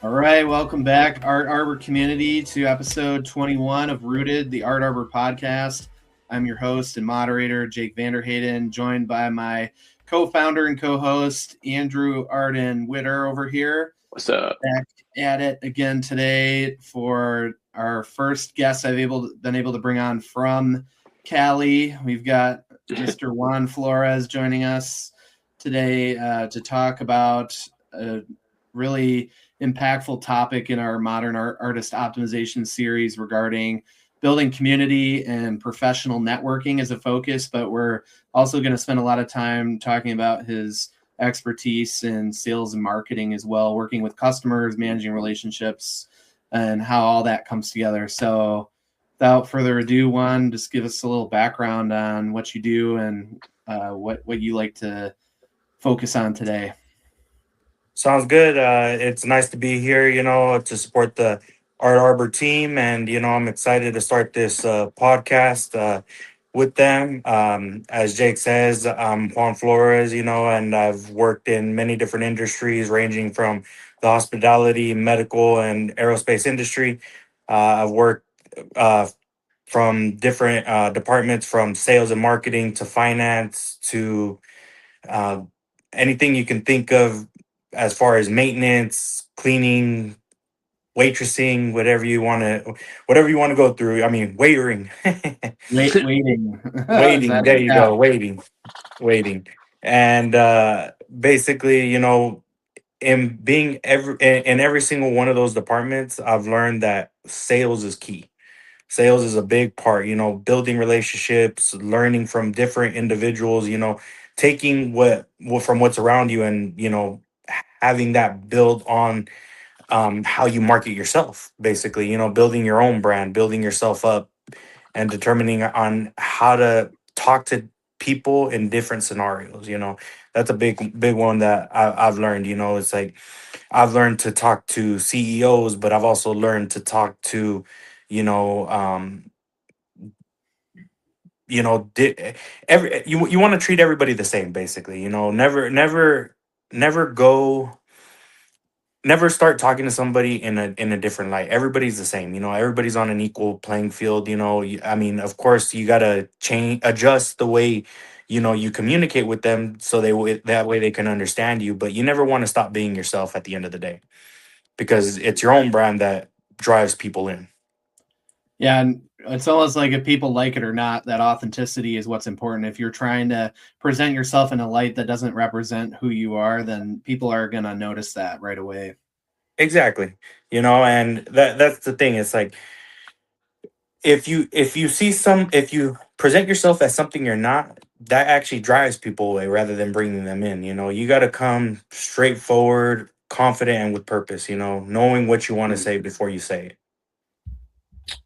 All right, welcome back, Art Arbor community, to episode 21 of Rooted, the Art Arbor podcast. I'm your host and moderator, Jake Vanderhayden, joined by my co-founder and co-host, Andrew Arden Witter over here. What's up? Back at it again today for our first guest been able to bring on from Cali. We've got Mr. Juan Flores joining us today to talk about a really impactful topic in our modern artist optimization series regarding building community and professional networking as a focus. But we're also going to spend a lot of time talking about his expertise in sales and marketing as well, working with customers, managing relationships, and how all that comes together. So without further ado, Juan, just give us a little background on what you do and what you like to focus on today. Sounds good. It's nice to be here, to support the Art Arbor team. And, I'm excited to start this podcast with them. As Jake says, I'm Juan Flores, and I've worked in many different industries, ranging from the hospitality, medical, and aerospace industry. I've worked uh, from different departments, from sales and marketing to finance to uh, anything you can think of as far as maintenance, cleaning, waitressing, whatever you want to go through. I mean, waitering, Waiting. waiting. There you Yeah. go, waiting, and basically, in being in every single one of those departments, I've learned that sales is key. Sales is a big part, building relationships, learning from different individuals, taking what from what's around you, and having that build on how you market yourself, basically, building your own brand, building yourself up, and determining on how to talk to people in different scenarios. That's a big one that I've learned. It's like I've learned to talk to CEOs, but I've also learned to talk to, you know, um, you know, di- every you want to treat everybody the same, basically. Never go, never start talking to somebody in a different light. Everybody's the same. Everybody's on an equal playing field. I mean, of course, you gotta adjust the way you communicate with them, so that way they can understand you. But you never want to stop being yourself at the end of the day, because it's your own brand that drives people in. Yeah, and it's almost like if people like it or not, that authenticity is what's important. If you're trying to present yourself in a light that doesn't represent who you are, then people are going to notice that right away. Exactly. And that's the thing. It's like, if you present yourself as something you're not, that actually drives people away rather than bringing them in. You got to come straightforward, confident, and with purpose. Knowing what you want to say before you say it.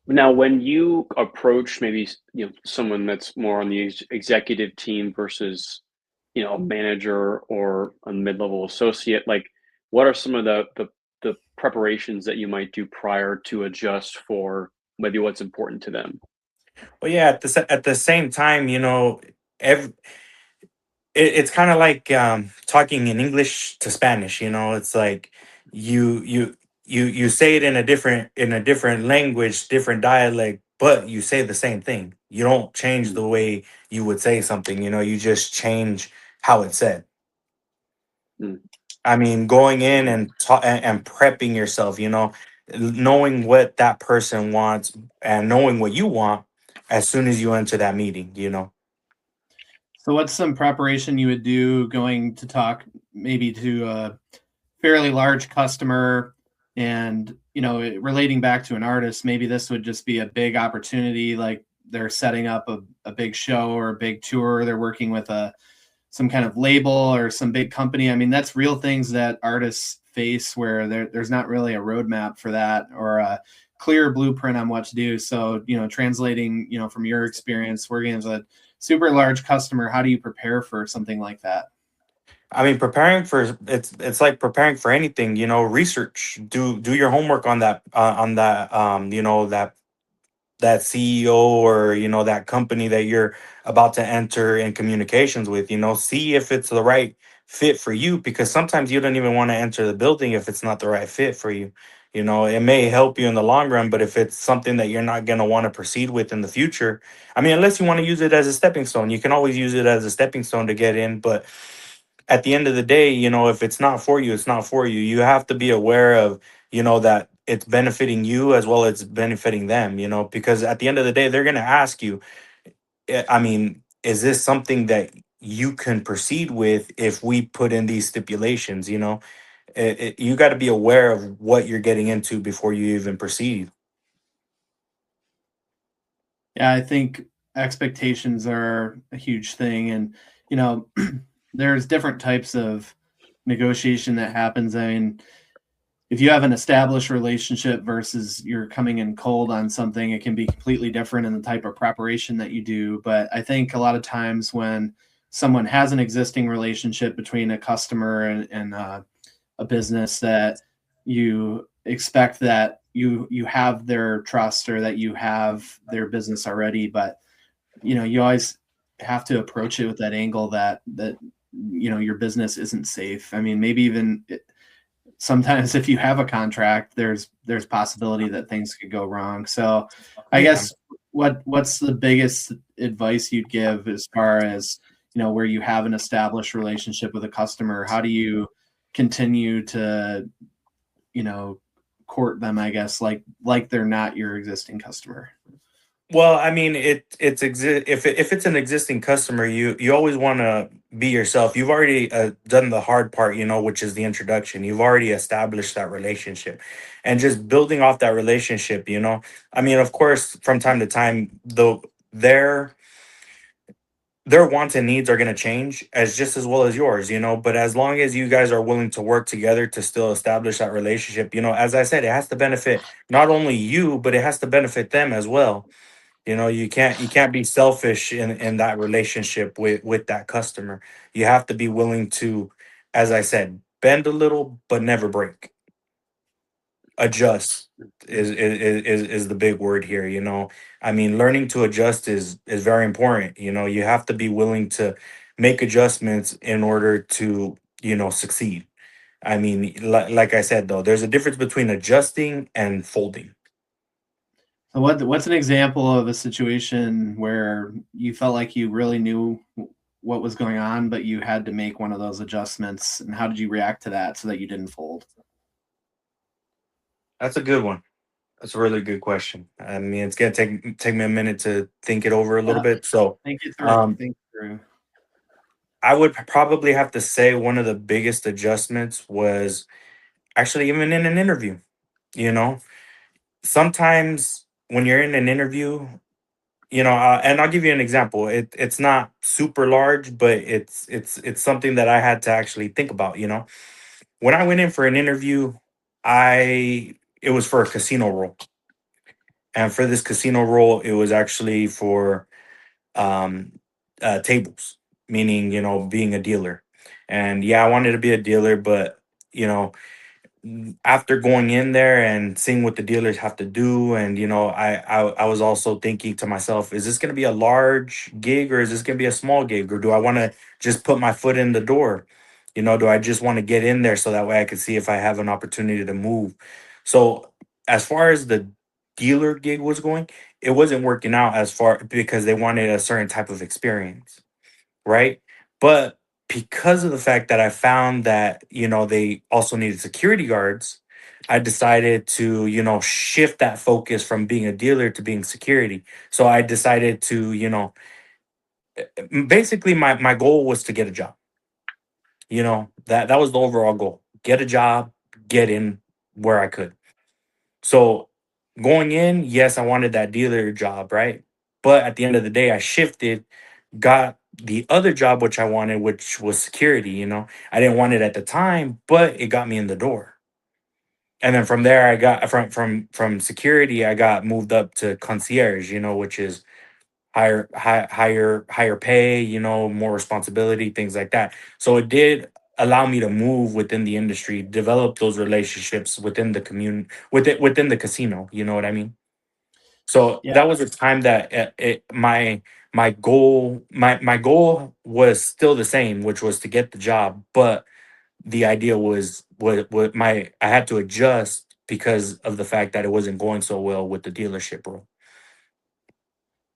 Now, when you approach maybe someone that's more on the executive team versus a manager or a mid-level associate, like what are some of the preparations that you might do prior to adjust for maybe what's important to them? But yeah, at the same time, every, it's kind of like talking in English to Spanish. It's like you say it in a different language, different dialect, but you say the same thing. You don't change the way you would say something. You just change how it's said. Mm. I mean, going in and prepping yourself. Knowing what that person wants and knowing what you want as soon as you enter that meeting. So, what's some preparation you would do going to talk maybe to a fairly large customer and, relating back to an artist, maybe this would just be a big opportunity, like they're setting up a big show or a big tour, they're working with some kind of label or some big company. I mean, that's real things that artists face where there's not really a roadmap for that or a clear blueprint on what to do. So, translating, from your experience working as a super large customer, how do you prepare for something like that? I mean, it's like preparing for anything. Research. Do your homework on that CEO, or that company that you're about to enter in communications with. See if it's the right fit for you, because sometimes you don't even want to enter the building if it's not the right fit for you. You know, it may help you in the long run, but if it's something that you're not going to want to proceed with in the future, I mean, unless you want to use it as a stepping stone, you can always use it as a stepping stone to get in. But at the end of the day, you know, if it's not for you, it's not for you. You have to be aware of, you know, that it's benefiting you as well as benefiting them, you know, because at the end of the day, they're going to ask you, I mean, is this something that you can proceed with if we put in these stipulations, you know? You got to be aware of what you're getting into before you even proceed. Yeah, I think expectations are a huge thing, and you know, there's different types of negotiation that happens. I mean, if you have an established relationship versus you're coming in cold on something, it can be completely different in the type of preparation that you do. But I think a lot of times when someone has an existing relationship between a customer and a business, that you expect that you have their trust or that you have their business already. But you know, you always have to approach it with that angle that you know, your business isn't safe. I mean, maybe even sometimes if you have a contract, there's possibility that things could go wrong. So I Yeah. guess what's the biggest advice you'd give as far as, you know, where you have an established relationship with a customer? How do you continue to, you know, court them, I guess, like they're not your existing customer? Well, I mean, if it's an existing customer, you always want to be yourself. You've already done the hard part, you know, which is the introduction. You've already established that relationship, and just building off that relationship. You know, I mean, of course, from time to time, though, their wants and needs are going to change as just as well as yours, you know. But as long as you guys are willing to work together to still establish that relationship, you know, as I said, it has to benefit not only you, but it has to benefit them as well. You know, you can't be selfish in that relationship with that customer. You have to be willing to, as I said, bend a little but never break. Adjust is the big word here, you know. I mean, learning to adjust is very important. You know, you have to be willing to make adjustments in order to, you know, succeed. I mean, like I said though, there's a difference between adjusting and folding. So what's an example of a situation where you felt like you really knew what was going on, but you had to make one of those adjustments, and how did you react to that so that you didn't fold? That's a good one. That's a really good question. I mean, it's gonna take me a minute to think it over a little Yeah, bit. So, think it through. um, Think it through. I would probably have to say one of the biggest adjustments was actually even in an interview. You know, sometimes when you're in an interview, you know, and I'll give you an example. It's not super large, but it's something that I had to actually think about. You know, when I went in for an interview, I it was for a casino role, and for this casino role, it was actually for um, tables, meaning, you know, being a dealer. And yeah, I wanted to be a dealer, but you know, after going in there and seeing what the dealers have to do, and you know, I was also thinking to myself, is this going to be a large gig or is this going to be a small gig, or do I want to just put my foot in the door? You know, do I just want to get in there so that way I can see if I have an opportunity to move? So as far as the dealer gig was going, it wasn't working out as far because they wanted a certain type of experience, right? But because of the fact that I found that, you know, they also needed security guards, I decided to, you know, shift that focus from being a dealer to being security. So I decided to, you know, basically my goal was to get a job. You know, that was the overall goal. Get a job, get in where I could. So going in, yes, I wanted that dealer job, right? But at the end of the day, I shifted, got the other job which I wanted, which was security. You know, I didn't want it at the time, but it got me in the door. And then from there, I got from security, I got moved up to concierge. You know, which is higher pay. You know, more responsibility, things like that. So it did allow me to move within the industry, develop those relationships within the within the casino. You know what I mean? So Yeah. that was a time that my goal was still the same, which was to get the job, but the idea was what my I had to adjust because of the fact that it wasn't going so well with the dealership role.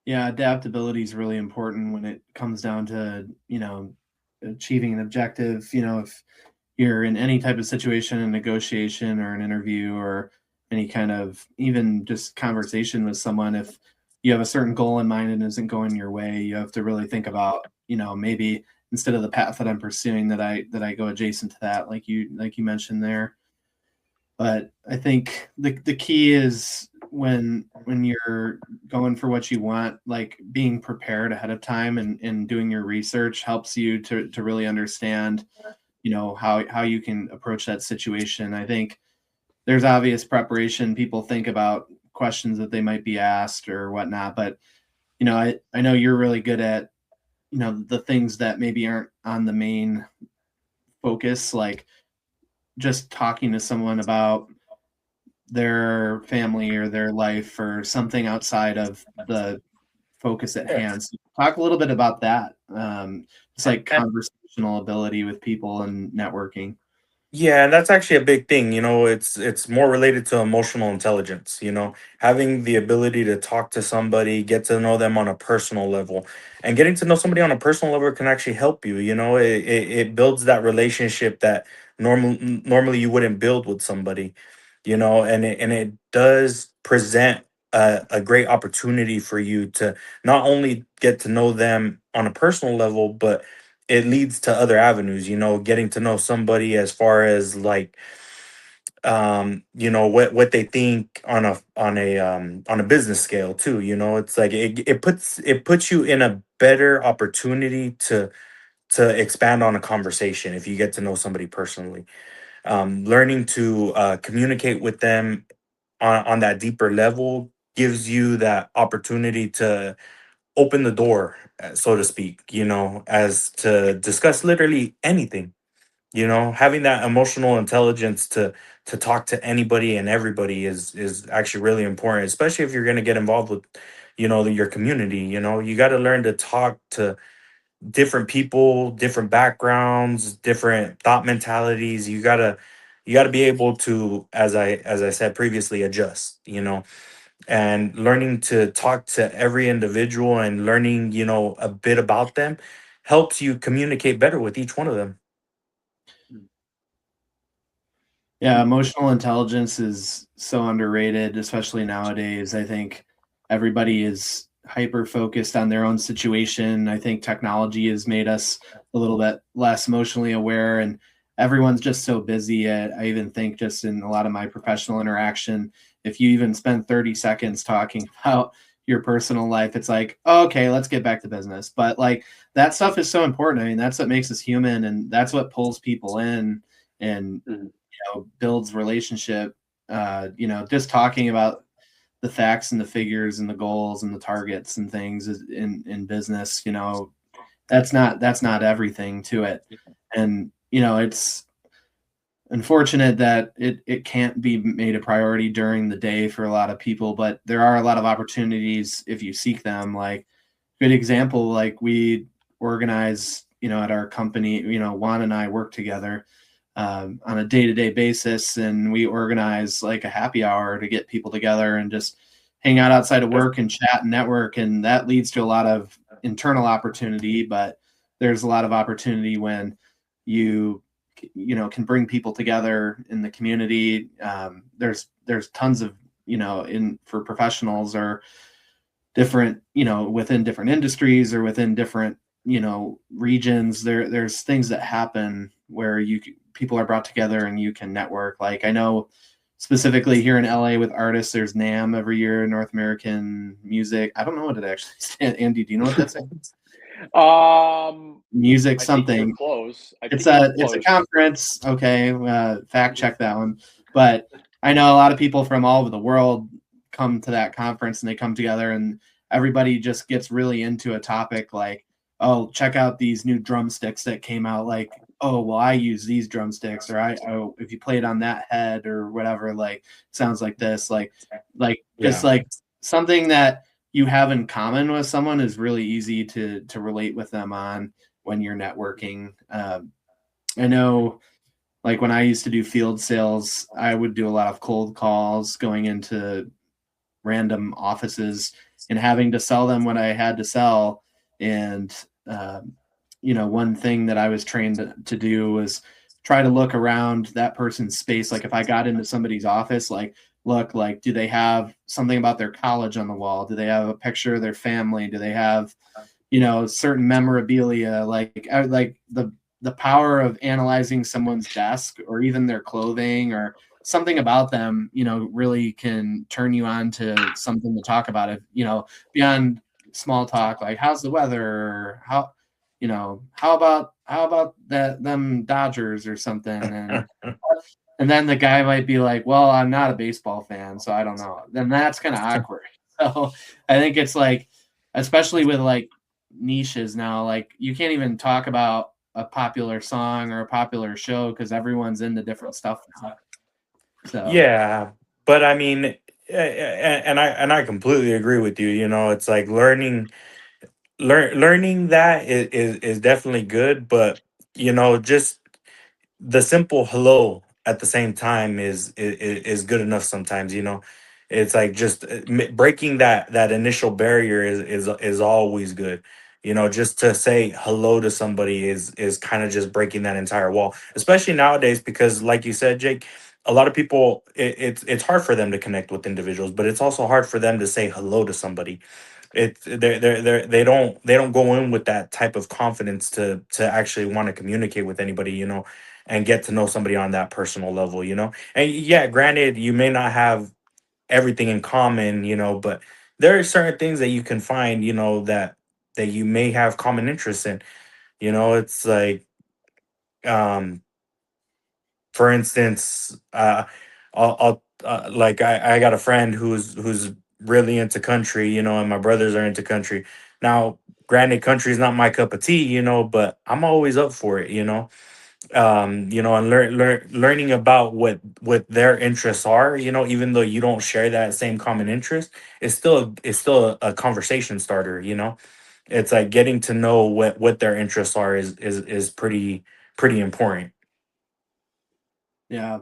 Yeah, adaptability is really important when it comes down to, achieving an objective. If you're in any type of situation, a negotiation or an interview or any kind of even just conversation with someone, if you have a certain goal in mind and isn't going your way, you have to really think about, maybe instead of the path that I'm pursuing, that I go adjacent to that, like you mentioned there. But I think the key is when you're going for what you want, like being prepared ahead of time and doing your research helps you to really understand, how you can approach that situation. I think there's obvious preparation. People think about questions that they might be asked or whatnot, but I know you're really good at, the things that maybe aren't on the main focus, like just talking to someone about their family or their life or something outside of the focus at hand. So talk a little bit about that. It's like conversational ability with people and networking. Yeah, and that's actually a big thing. It's more related to emotional intelligence, having the ability to talk to somebody, get to know them on a personal level. And getting to know somebody on a personal level can actually help you, it builds that relationship that normally you wouldn't build with somebody, and it does present a great opportunity for you to not only get to know them on a personal level, but it leads to other avenues, getting to know somebody as far as like what they think on a business scale too. It's like it puts you in a better opportunity to expand on a conversation if you get to know somebody personally. Learning to communicate with them on that deeper level gives you that opportunity to open the door, so to speak, as to discuss literally anything. Having that emotional intelligence to talk to anybody and everybody is actually really important, especially if you're going to get involved with, your community. You got to learn to talk to different people, different backgrounds, different thought mentalities. You got to be able to, as I said previously, adjust, and learning to talk to every individual and learning, a bit about them helps you communicate better with each one of them. Yeah, emotional intelligence is so underrated, especially nowadays. I think everybody is hyper focused on their own situation. I think technology has made us a little bit less emotionally aware, and everyone's just so busy. I even think just in a lot of my professional interaction, if you even spend 30 seconds talking about your personal life, it's like, oh, okay, let's get back to business. But like that stuff is so important. I mean, that's what makes us human, and that's what pulls people in. And Mhm. builds relationship. Just talking about the facts and the figures and the goals and the targets and things in business, that's not everything to it. And it's unfortunate that it can't be made a priority during the day for a lot of people, but there are a lot of opportunities if you seek them. Like good example, like we organize, at our company, Juan and I work together on a day-to-day basis, and we organize like a happy hour to get people together and just hang out outside of work and chat and network, and that leads to a lot of internal opportunity. But there's a lot of opportunity when you can bring people together in the community. There's tons of in for professionals or different within different industries or within different regions. There's things that happen where people are brought together and you can network. Like I know specifically here in LA with artists, there's NAM every year, North American Music. I don't know what it actually stands. Andy, do you know what that stands? Music I think you're something. close. It's a conference. Okay, fact check that one. But I know a lot of people from all over the world come to that conference, and they come together, and everybody just gets really into a topic. Like, oh, check out these new drumsticks that came out. Like, oh, well, I use these drumsticks, or if you play it on that head or whatever, like sounds like this. Like just Yeah. like something that you have in common with someone is really easy to relate with them on when you're networking. I know, like when I used to do field sales, I would do a lot of cold calls, going into random offices and having to sell them what I had to sell. And one thing that I was trained to do was try to look around that person's space. Like if I got into somebody's office, like look, like, do they have something about their college on the wall? Do they have a picture of their family? Do they have, certain memorabilia? Like the power of analyzing someone's desk or even their clothing or something about them, really can turn you on to something to talk about. If, beyond small talk, like how's the weather, or how about them Dodgers or something. And then the guy might be like, well, I'm not a baseball fan, so I don't know. Then that's kind of awkward. So I think it's like, especially with like niches now, like you can't even talk about a popular song or a popular show because everyone's into different stuff now. So Yeah, but I mean, and I completely agree with you. It's like learning that is definitely good, but just the simple hello at the same time is good enough sometimes. It's like just breaking that initial barrier is always good. Just to say hello to somebody is kind of just breaking that entire wall, especially nowadays, because like you said, Jake, a lot of people, it's hard for them to connect with individuals, but it's also hard for them to say hello to somebody. They don't go in with that type of confidence to actually want to communicate with anybody, and get to know somebody on that personal level. And yeah, granted, you may not have everything in common, but there are certain things that you can find, that you may have common interests in. It's like, um for instance, like I got a friend who's really into country, and my brothers are into country. Now, granted, country is not my cup of tea, but I'm always up for it, and learning about what their interests are, even though you don't share that same common interest, it's still a conversation starter. It's like getting to know what their interests are is pretty important. yeah,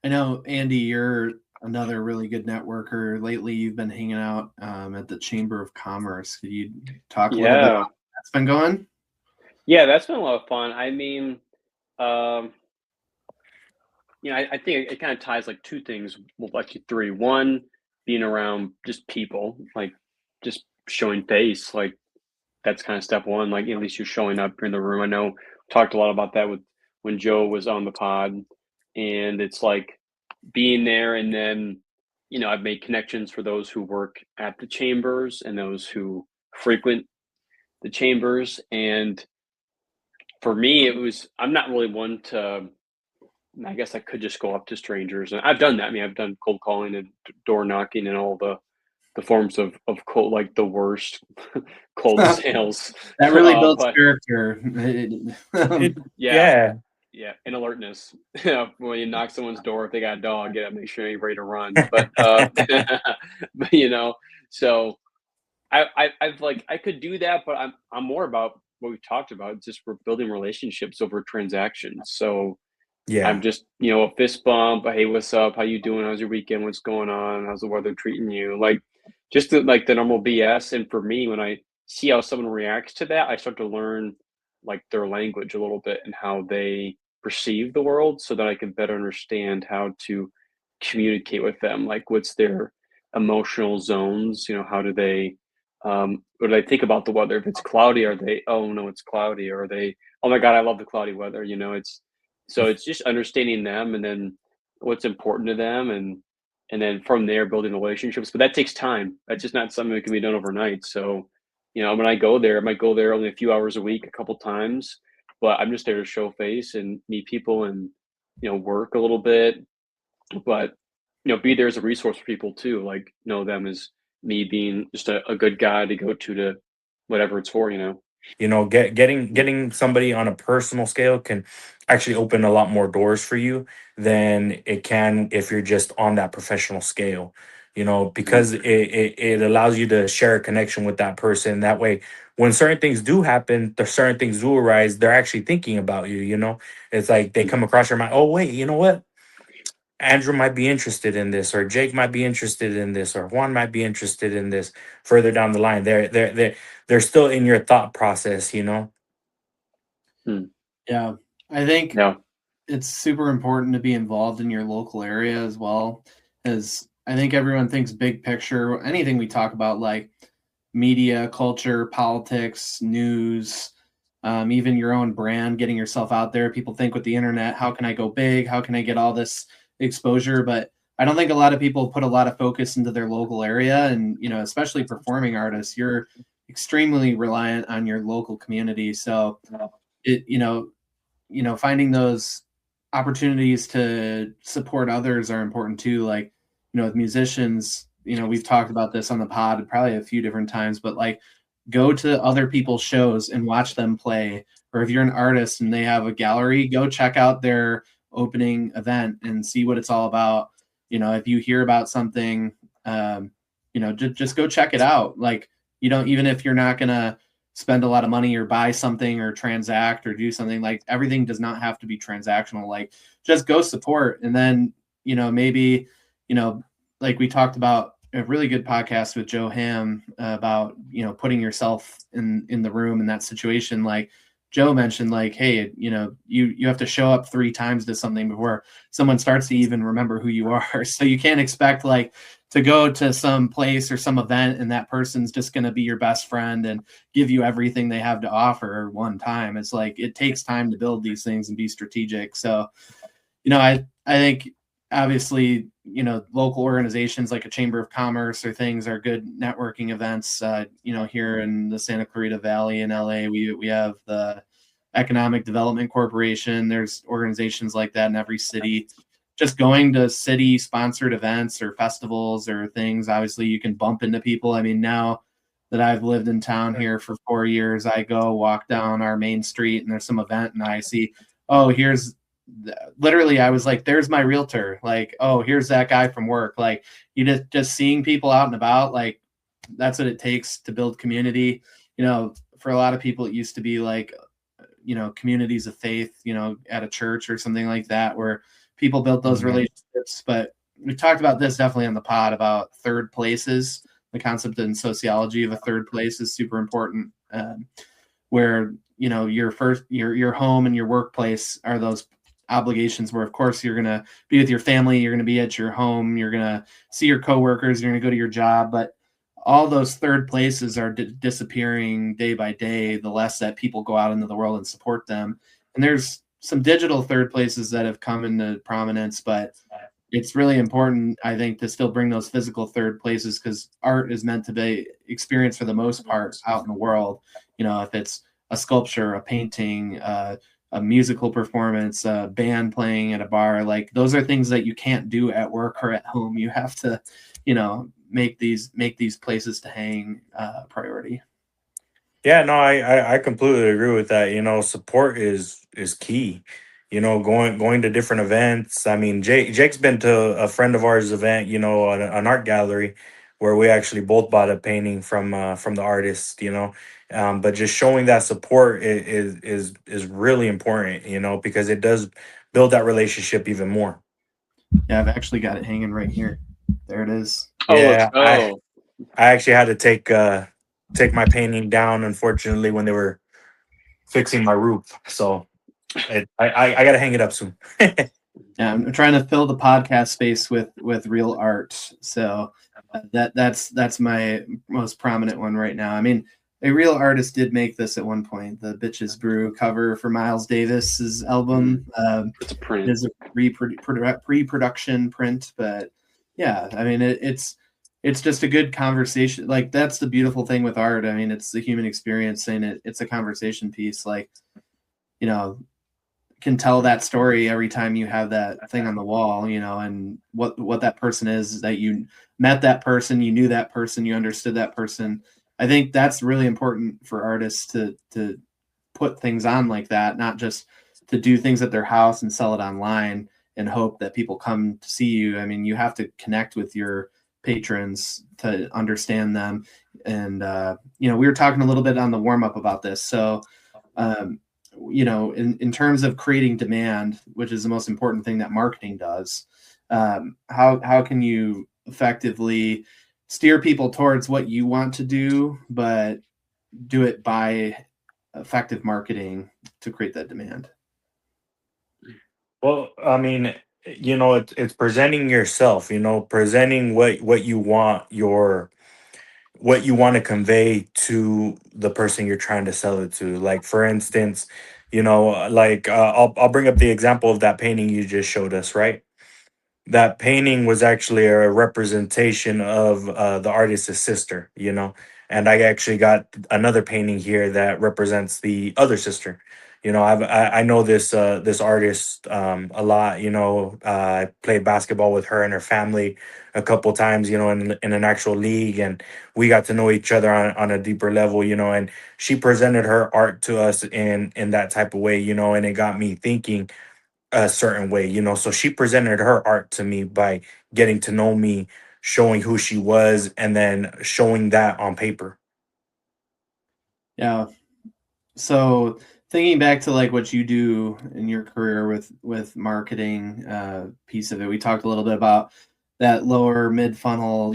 I know, Andy, you're another really good networker. Lately, you've been hanging out at the Chamber of Commerce. Could you talk a little bit about Yeah. how that's been going? Yeah, that's been a lot of fun. I mean, um, I think it kind of ties like two things, well, actually three. One, being around just people, like just showing face, like that's kind of step one. Like at least you're showing up in the room. I know talked a lot about that with when Joe was on the pod, and it's like being there, and then I've made connections for those who work at the chambers and those who frequent the chambers. And for me, I'm not really one to. I guess I could just go up to strangers, and I've done that. I mean, I've done cold calling and door knocking and all the forms of cold, like the worst cold sales. That really builds But character. yeah, Yeah. yeah, and alertness. When you knock someone's door, if they got a dog, make sure you're ready to run. But but so I've like I could do that, but I'm more about what we talked about, just we're building relationships over transactions. So I'm Yeah. just, a fist bump. Hey, what's up? How you doing? How's your weekend? What's going on? How's the weather treating you? Like, just like the normal BS. And for me, when I see how someone reacts to that, I start to learn like their language a little bit and how they perceive the world, so that I can better understand how to communicate with them. Like, what's their emotional zones? How do they, what do they think about the weather? If it's cloudy, are they, oh no, it's cloudy? Or are they, oh my God, I love the cloudy weather? It's just understanding them, and then what's important to them, and then from there building relationships. But that takes time. That's just not something that can be done overnight. So, when I go there, I might go there only a few hours a week, a couple times, but I'm just there to show face and meet people and work a little bit, but be there as a resource for people too. Like know them as me being just a good guy to go to whatever it's for. Getting somebody on a personal scale can actually open a lot more doors for you than it can if you're just on that professional scale. because it allows you to share a connection with that person. That way, when certain things do happen, the certain things do arise, they're actually thinking about you. It's like they come across your mind. Oh, wait, you know what? Andrew might be interested in this, or Jake might be interested in this, or Juan might be interested in this further down the line. They're still in your thought process. Yeah, I think Yeah. it's super important to be involved in your local area as well, as I think everyone thinks big picture. Anything we talk about, like media, culture, politics, news, even your own brand, getting yourself out there. People think with the internet, how can I go big? How can I get all this exposure? But I don't think a lot of people put a lot of focus into their local area. And, especially performing artists, you're extremely reliant on your local community. So finding those opportunities to support others are important too. Like, with musicians, we've talked about this on the pod probably a few different times, but like go to other people's shows and watch them play. Or if you're an artist and they have a gallery, go check out their opening event and see what it's all about. If you hear about something, just go check it out. Like, even if you're not going to spend a lot of money or buy something or transact or do something, like everything does not have to be transactional. Like just go support. And then, maybe, like we talked about a really good podcast with Joe Ham about, putting yourself in the room in that situation. Like Joe mentioned, like, hey, you have to show up 3 times to something before someone starts to even remember who you are. So you can't expect like to go to some place or some event and that person's just going to be your best friend and give you everything they have to offer one time. It's like, it takes time to build these things and be strategic. So, I think obviously, local organizations like a Chamber of Commerce or things are good networking events. Here in the Santa Clarita Valley in LA, we have the Economic Development Corporation. There's organizations like that in every city. Just going to city sponsored events or festivals or things, obviously you can bump into people. I mean, now that I've lived in town here for 4 years, I go walk down our main street and there's some event and I see, oh, literally I was like, there's my realtor. Like, oh, here's that guy from work. Like, you just seeing people out and about, like that's what it takes to build community. For a lot of people, it used to be like, communities of faith, at a church or something like that, where people built those relationships. But we talked about this definitely on the pod about third places. The concept in sociology of a third place is super important, where, your home and your workplace are those obligations where, of course, you're going to be with your family, you're going to be at your home, you're going to see your coworkers, you're going to go to your job. But all those third places are disappearing day by day, the less that people go out into the world and support them. And there's some digital third places that have come into prominence, but it's really important, I think, to still bring those physical third places, because art is meant to be experienced for the most part out in the world. If it's a sculpture, a painting, a musical performance, a band playing at a bar, like those are things that you can't do at work or at home. You have to, make these places to hang priority. Yeah, no, I completely agree with that. Support is key. Going to different events. I mean, Jake's been to a friend of ours event, an art gallery where we actually both bought a painting from the artist. But just showing that support is really important. Because it does build that relationship even more. Yeah, I've actually got it hanging right here. There it is. Oh, Yeah, let's go. I actually had to take my painting down, unfortunately, when they were fixing my roof. So I got to hang it up soon. Yeah, I'm trying to fill the podcast space with real art. So that's my most prominent one right now. I mean, a real artist did make this at one point. The Bitches Brew cover for Miles Davis's album. It's a print. It is a pre-production print, but yeah, I mean, it's just a good conversation. Like, that's the beautiful thing with art. I mean, it's the human experience, and it's a conversation piece. Like, can tell that story every time you have that thing on the wall, and what that person is, that you met that person, you knew that person, you understood that person. I think that's really important for artists to put things on like that, not just to do things at their house and sell it online and hope that people come to see you. I mean, you have to connect with your patrons to understand them. And, we were talking a little bit on the warm up about this. So, in terms of creating demand, which is the most important thing that marketing does, how can you effectively steer people towards what you want to do, but do it by effective marketing to create that demand? Well, I mean, it's presenting yourself, presenting what you want what you want to convey to the person you're trying to sell it to. Like, for instance, I'll bring up the example of that painting you just showed us, right? That painting was actually a representation of the artist's sister, and I actually got another painting here that represents the other sister. I know this artist a lot. I played basketball with her and her family a couple times, in an actual league, and we got to know each other on a deeper level, and she presented her art to us in that type of way, and it got me thinking a certain way, so she presented her art to me by getting to know me, showing who she was, and then showing that on paper. Yeah. So thinking back to like what you do in your career with marketing piece of it, we talked a little bit about that lower mid funnel,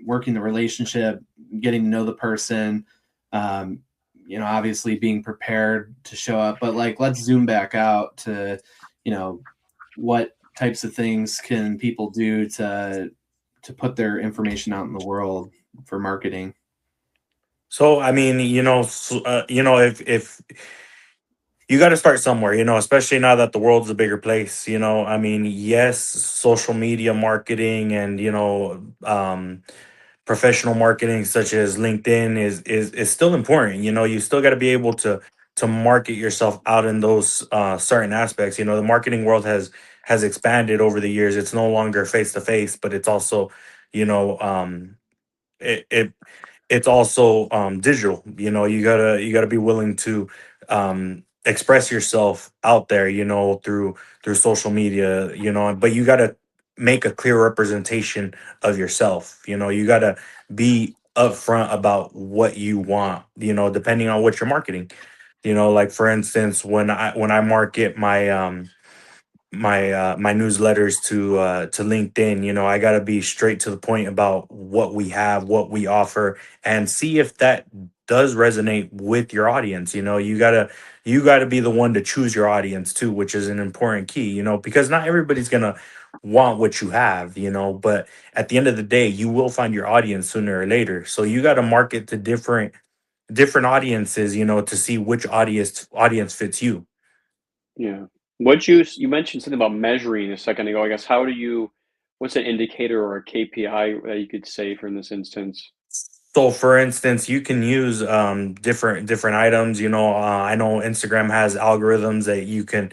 working the relationship, getting to know the person, obviously being prepared to show up. But like, let's zoom back out to, what types of things can people do to put their information out in the world for marketing? So I mean, if you got to start somewhere, especially now that the world's a bigger place, I mean, yes, social media marketing and professional marketing such as LinkedIn is still important. You still got to be able to market yourself out in those certain aspects. The marketing world has expanded over the years. It's no longer face to face, but it's also, you know, it, it it's also digital. You gotta be willing to express yourself out there, through social media, but you gotta make a clear representation of yourself. You gotta be upfront about what you want, depending on what you're marketing. Like, for instance, when I market my newsletters to LinkedIn, I got to be straight to the point about what we have, what we offer, and see if that does resonate with your audience. You got to be the one to choose your audience too, which is an important key, because not everybody's going to want what you have, but at the end of the day, you will find your audience sooner or later. So you got to market to different audiences, to see which audience fits you. Yeah. You mentioned something about measuring a second ago. I guess what's an indicator or a KPI that you could say for in this instance? So, for instance, you can use different items. I know Instagram has algorithms that you can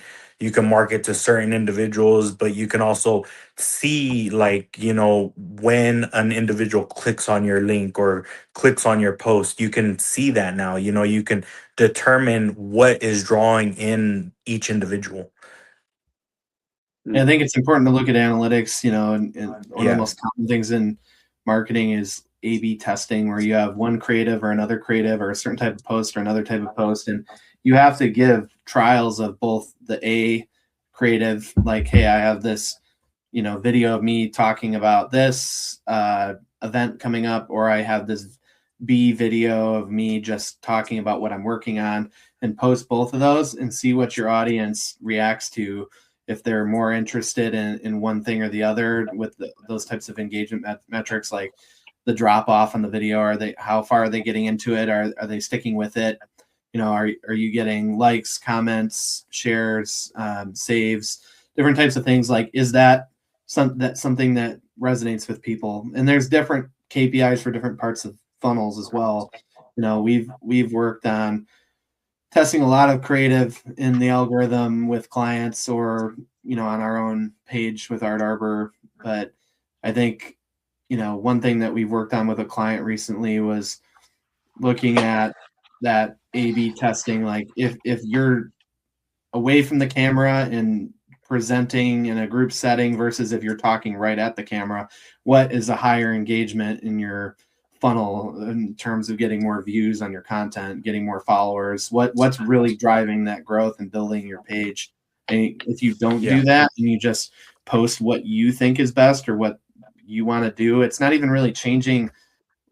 market to certain individuals, but you can also see, like, when an individual clicks on your link or clicks on your post. You can see that now. You can determine what is drawing in each individual. And I think it's important to look at analytics, and one of the Yeah. most common things in marketing is A/B testing, where you have one creative or another creative or a certain type of post or another type of post. And you have to give trials of both the A creative, like, hey, I have this, video of me talking about this event coming up, or I have this B video of me just talking about what I'm working on, and post both of those and see what your audience reacts to, if they're more interested in one thing or the other with those types of engagement metrics, like the drop off on the video. How far are they getting into it? Are they sticking with it? Are you getting likes, comments, shares, saves, different types of things? Like, is that something that resonates with people? And there's different KPIs for different parts of funnels as well. We've worked on testing a lot of creative in the algorithm with clients, or on our own page with Arbor. But I think one thing that we've worked on with a client recently was looking at that A/B testing. Like, if you're away from the camera and presenting in a group setting versus if you're talking right at the camera? What is a higher engagement in your funnel in terms of getting more views on your content, getting more followers? What's really driving that growth and building your page? And if you don't do that and you just post what you think is best or what you want to do, it's not even really changing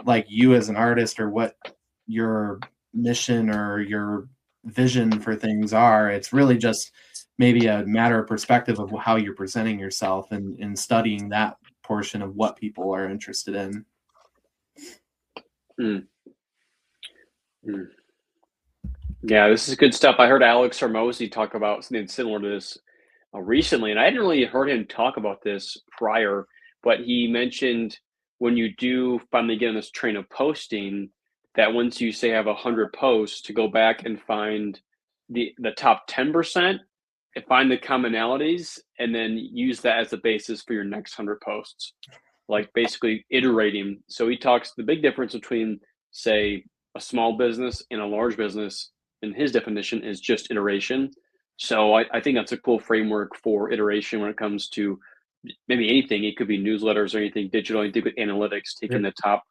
like you as an artist or what your mission or your vision for things are. It's really just maybe a matter of perspective of how you're presenting yourself and studying that portion of what people are interested in. Yeah, this is good stuff. I heard Alex Hormozy talk about something similar to this recently, and I hadn't really heard him talk about this prior, but he mentioned when you do finally get on this train of posting, that once you say have 100 posts, to go back and find the top 10% and find the commonalities, and then use that as the basis for your next 100 posts, like basically iterating. So he talks the big difference between, say, a small business and a large business, in his definition, is just iteration. So I think that's a cool framework for iteration when it comes to maybe anything. It could be newsletters or anything digital, anything with analytics, taking the top,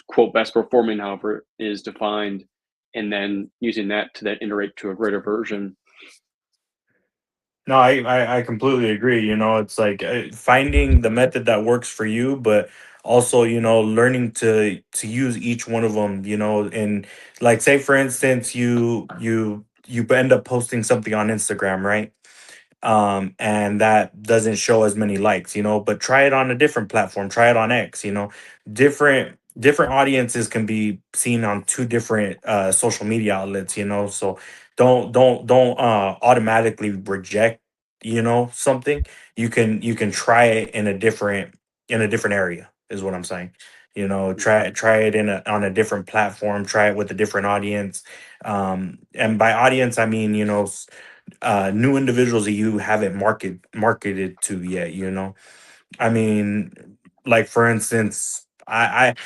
quote, best performing, however it is defined, and then using that to then iterate to a greater version. No, I completely agree. You know, it's like finding the method that works for you, but also, you know, learning to use each one of them, you know, and like say for instance, you end up posting something on Instagram, right? And that doesn't show as many likes, you know, but try it on a different platform, try it on X, you know. Different audiences can be seen on two different social media outlets, you know. So don't automatically reject, you know, something. You can try it in a different area, is what I'm saying. You know, try it on a different platform, try it with a different audience. And by audience I mean, you know, new individuals that you haven't marketed to yet, you know. I mean, like for instance, I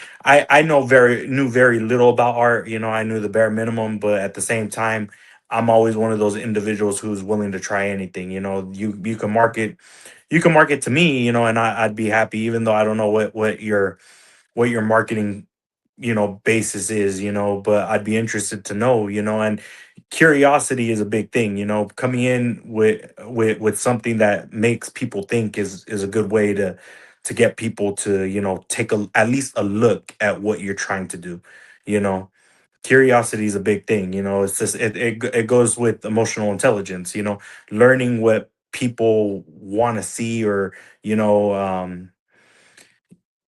knew very little about art, you know. I knew the bare minimum, but at the same time, I'm always one of those individuals who's willing to try anything, you know. You can market to me, you know, and I'd be happy, even though I don't know what your marketing, you know, basis is, you know, but I'd be interested to know, you know. And curiosity is a big thing, you know. Coming in with something that makes people think is a good way to get people to, you know, take at least a look at what you're trying to do, you know. Curiosity is a big thing, you know. It's just it goes with emotional intelligence, you know, learning what people want to see, or you know,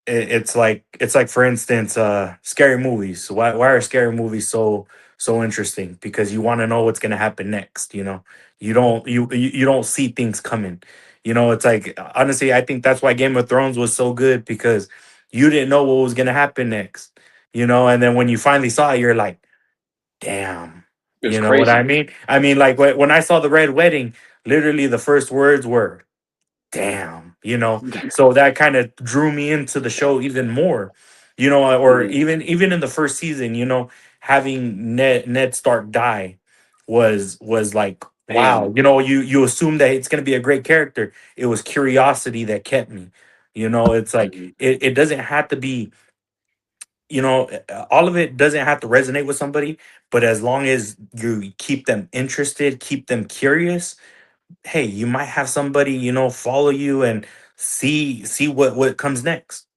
it's like for instance, scary movies. Why are scary movies so interesting? Because you want to know what's going to happen next, you know. You don't see things coming, you know. It's like, honestly, I think that's why Game of Thrones was so good, because you didn't know what was going to happen next, you know. And then when you finally saw it, you're like, damn. It was You know what I crazy. mean? I mean, like when I saw the Red Wedding, literally the first words were damn, you know. So that kind of drew me into the show even more, you know. Or even in the first season, you know, having Ned Stark die was like, wow, Bam. you know. You assume that it's going to be a great character. It was curiosity that kept me, you know. It's like it doesn't have to be, you know, all of it doesn't have to resonate with somebody, but as long as you keep them interested, keep them curious, hey, you might have somebody, you know, follow you and see what comes next.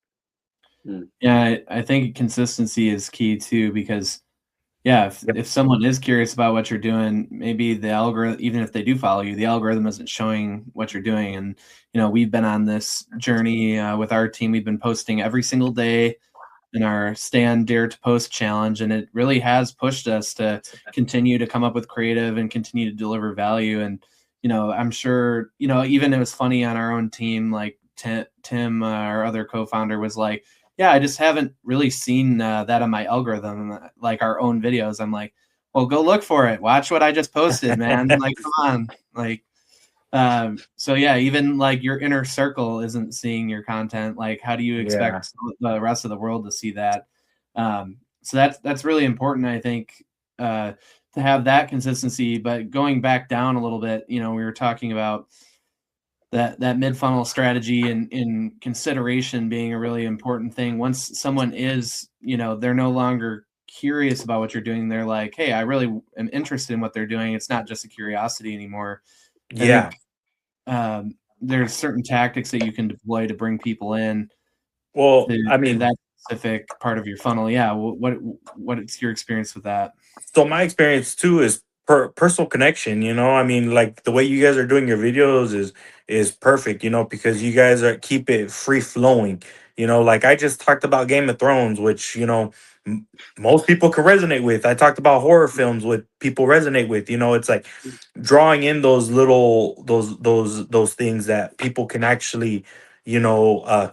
Yeah, I think consistency is key too, because yeah, Yep. if someone is curious about what you're doing, maybe the algorithm, even if they do follow you, the algorithm isn't showing what you're doing. And you know, we've been on this journey with our team. We've been posting every single day in our Stand Dare to Post challenge, and it really has pushed us to continue to come up with creative and continue to deliver value. And you know, I'm sure, you know, even it was funny on our own team, like Tim, our other co-founder, was like, yeah, I just haven't really seen that on my algorithm, like our own videos. I'm like, well, go look for it. Watch what I just posted, man. Like, come on. Like, so yeah, even like your inner circle isn't seeing your content. Like, how do you Yeah. expect the rest of the world to see that? So that's really important, I think, to have that consistency. But going back down a little bit, you know, we were talking about that mid-funnel strategy and in consideration being a really important thing. Once someone is, they're no longer curious about what you're doing. They're like, hey, I really am interested in what they're doing. It's not just a curiosity anymore. I Yeah. think there's certain tactics that you can deploy to bring people in Well, to I mean, that specific part of your funnel. Yeah. What's your experience with that? so my experience too is personal connection. I mean, like the way you guys are doing your videos is perfect. Because you guys are keep it free flowing. Like I just talked about Game of Thrones, which m- most people can resonate with. I talked about horror films, with people resonate with. It's like drawing in those little those things that people can actually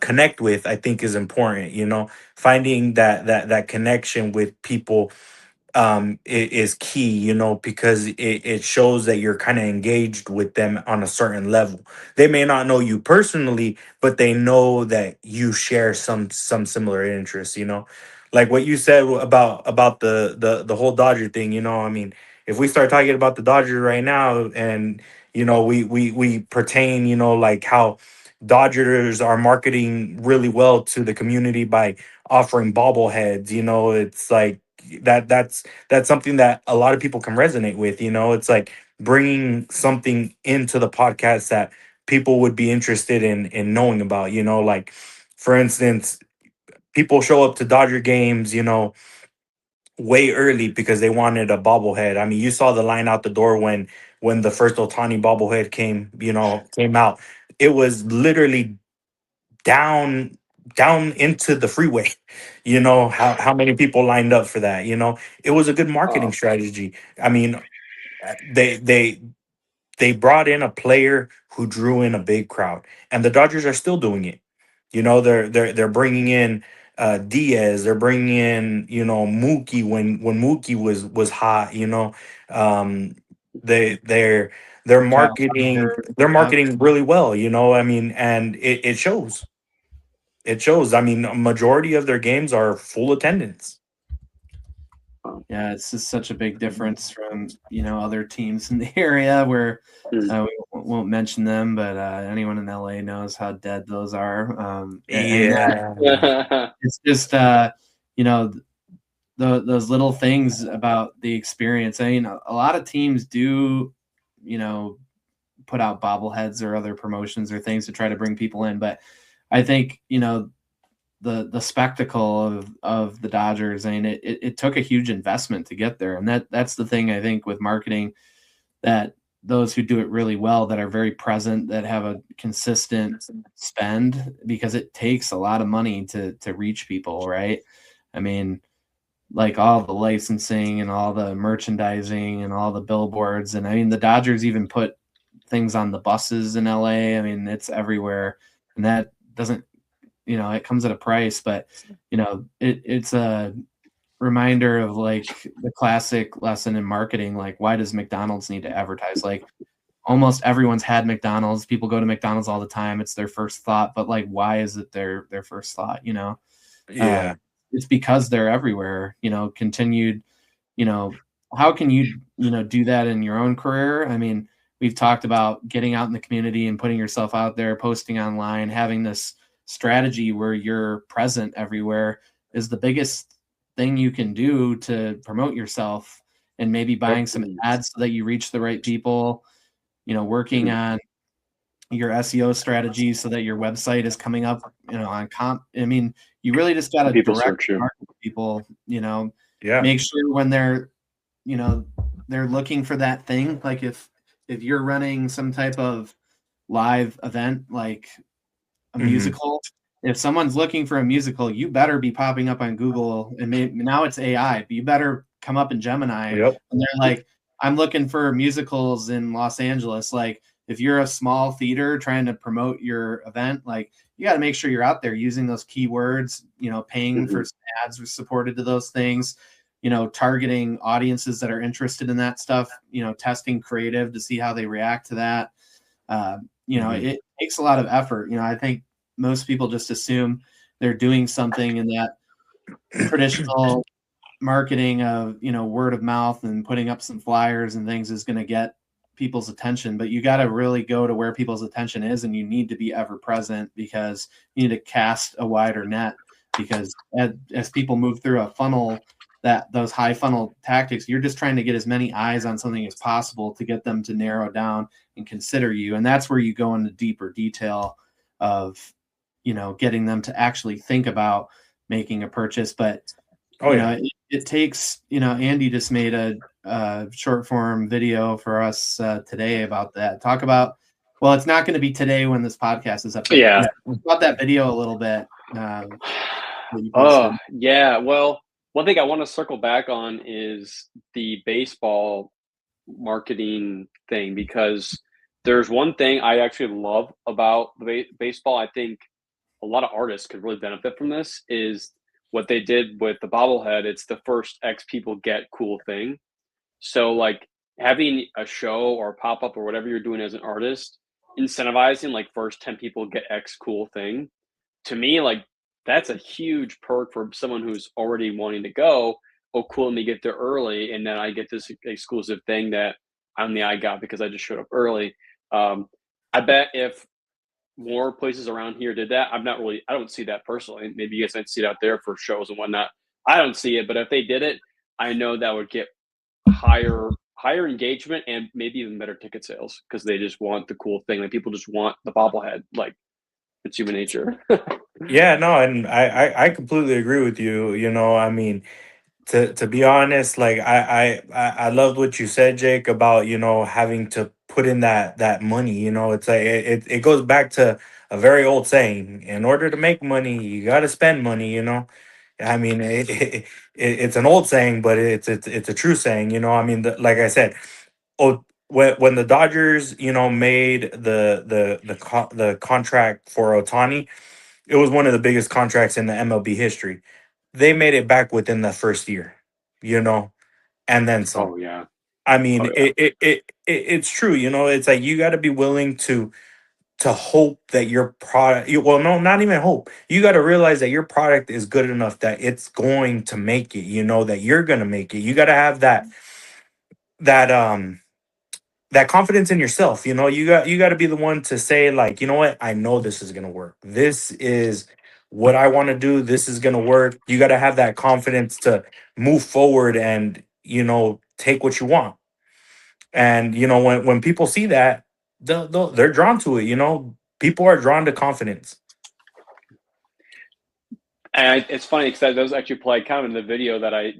connect with. I think is important. Finding that connection with people is key, because it shows that you're kind of engaged with them on a certain level. They may not know you personally, but they know that you share some similar interests, like what you said about the whole Dodger thing. I mean, if we start talking about the Dodgers right now, and we pertain, like how Dodgers are marketing really well to the community by offering bobbleheads. It's like that's something that a lot of people can resonate with. It's like bringing something into the podcast that people would be interested in knowing about. Like for instance, people show up to Dodger games, way early because they wanted a bobblehead. I mean, you saw the line out the door when the first Otani bobblehead came out. It was literally down into the freeway. How many people lined up for that. It was a good marketing strategy. I mean, they brought in a player who drew in a big crowd, and the Dodgers are still doing it. They're bringing in Diaz. They're bringing in Mookie when Mookie was hot. Um, they're Kyle marketing Tucker, they're yep. marketing really well. I mean, and it shows. It shows. I mean, a majority of their games are full attendance. Yeah, it's just such a big difference from other teams in the area where we won't mention them, but anyone in LA knows how dead those are. And Yeah. it's just those little things about the experience. I mean, a lot of teams do put out bobbleheads or other promotions or things to try to bring people in, but I think the spectacle of the Dodgers. I mean, it took a huge investment to get there, and that's the thing I think with marketing, that those who do it really well, that are very present, that have a consistent spend, because it takes a lot of money to reach people, right? I mean, like all the licensing and all the merchandising and all the billboards, and I mean the Dodgers even put things on the buses in LA. I mean, it's everywhere, and that doesn't it comes at a price, but it's a reminder of like the classic lesson in marketing. Like, why does McDonald's need to advertise? Like, almost everyone's had McDonald's. People go to McDonald's all the time. It's their first thought, but like, why is it their first thought? Uh, Yeah. it's because they're everywhere. Continued. You know, how can you do that in your own career? I mean, we've talked about getting out in the community and putting yourself out there, posting online, having this strategy where you're present everywhere is the biggest thing you can do to promote yourself, and maybe buying Yep. some ads so that you reach the right people, working on your SEO strategy so that your website is coming up, on comp. I mean, you really just got to People direct search you. market people, Yeah. make sure when they're they're looking for that thing. Like if you're running some type of live event, like a Hmm. musical, if someone's looking for a musical, you better be popping up on Google, and maybe now it's AI, but you better come up in Gemini, Yep. and they're like, I'm looking for musicals in Los Angeles. Like, if you're a small theater trying to promote your event, like, you got to make sure you're out there using those keywords, paying for ads supported to those things, targeting audiences that are interested in that stuff, testing creative to see how they react to that. Hmm. It takes a lot of effort. I think most people just assume they're doing something in that traditional marketing of, word of mouth and putting up some flyers and things is going to get people's attention, but you got to really go to where people's attention is, and you need to be ever present because you need to cast a wider net, because as people move through a funnel, that those high funnel tactics, you're just trying to get as many eyes on something as possible to get them to narrow down and consider you. And that's where you go into deeper detail of, getting them to actually think about making a purchase. But it takes, Andy just made a short form video for us today about that. Talk about, well, it's not going to be today when this podcast is up. Yeah. Talk about that video a little bit. Yeah. Well, one thing I want to circle back on is the baseball marketing thing, because there's one thing I actually love about the baseball. I think a lot of artists could really benefit from this, is what they did with the bobblehead. It's the first X people get cool thing. So like having a show or pop-up or whatever you're doing as an artist, incentivizing like first 10 people get X cool thing, to me, like that's a huge perk for someone who's already wanting to go. Oh, cool, let me get there early, and then I get this exclusive thing that I got because I just showed up early. I bet if more places around here did that, I don't see that personally. Maybe you guys might see it out there for shows and whatnot. I don't see it, but if they did it, I know that would get higher engagement and maybe even better ticket sales, because they just want the cool thing. Like people just want the bobblehead. Like it's human nature. Yeah, no, and I completely agree with you. I mean, to be honest, like I loved what you said, Jake, about having to put in that money. It's like it goes back to a very old saying: in order to make money, you got to spend money. I mean, it's an old saying, but it's a true saying. I mean, like I said, oh, when the Dodgers made the contract for Otani, it was one of the biggest contracts in the MLB history. They made it back within the first year, you know, and then some. Oh yeah. I mean, Oh yeah. it's true. It's like you got to be willing to hope that your product. Well, no, not even hope. You got to realize that your product is good enough that it's going to make it. That you're going to make it. You got to have that that confidence in yourself. You got to be the one to say, like, you know what, I know this is going to work. This is what I want to do. This is going to work. You got to have that confidence to move forward and take what you want. And when people see that, they're drawn to it. People are drawn to confidence. And it's funny because that was actually played kind of in the video that I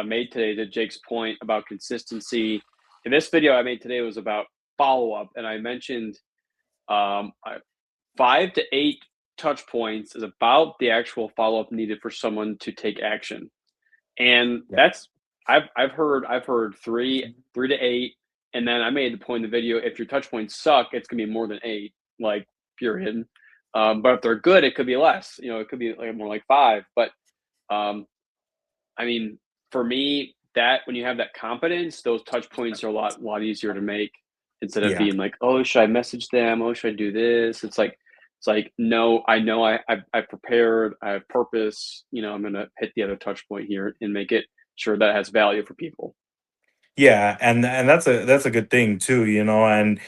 made today, to Jake's point about consistency. And this video I made today was about follow up, and I mentioned 5 to 8 touch points is about the actual follow up needed for someone to take action. And that's I've heard 3 to 8, and then I made the point in the video, if your touch points suck, it's gonna be more than 8, like period. But if they're good, it could be less. It could be like more like 5. But I mean, for me, that when you have that confidence, those touch points are a lot easier to make, instead of Yeah. being like, oh, should I message them? Oh, should I do this? It's like no, I know I prepared, I have purpose. I'm gonna hit the other touch point here and make it sure that has value for people. Yeah, and that's a good thing too, and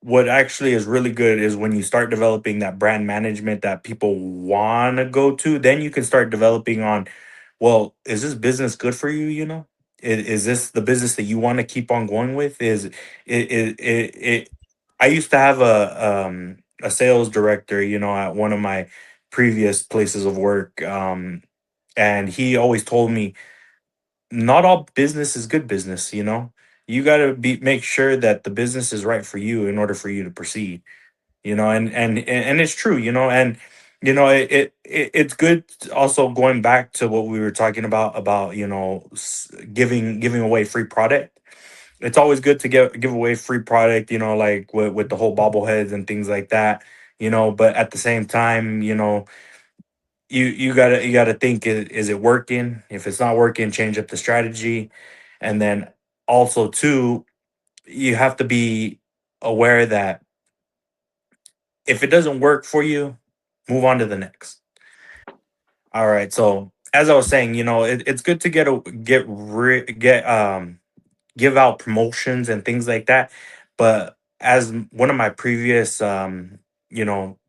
what actually is really good is when you start developing that brand management that people want to go to, then you can start developing on, well, is this business good for you, Is this the business that you want to keep on going with? It I used to have a sales director, at one of my previous places of work, and he always told me, not all business is good business. You got to make sure that the business is right for you in order for you to proceed. And it's true. And it's good. Also, going back to what we were talking about giving away free product. It's always good to give away free product, like with the whole bobbleheads and things like that. But at the same time, you gotta think, is it working? If it's not working, change up the strategy. And then also too, you have to be aware that if it doesn't work for you, move on to the next. All right, so as I was saying, it's good to get give out promotions and things like that. But as one of my previous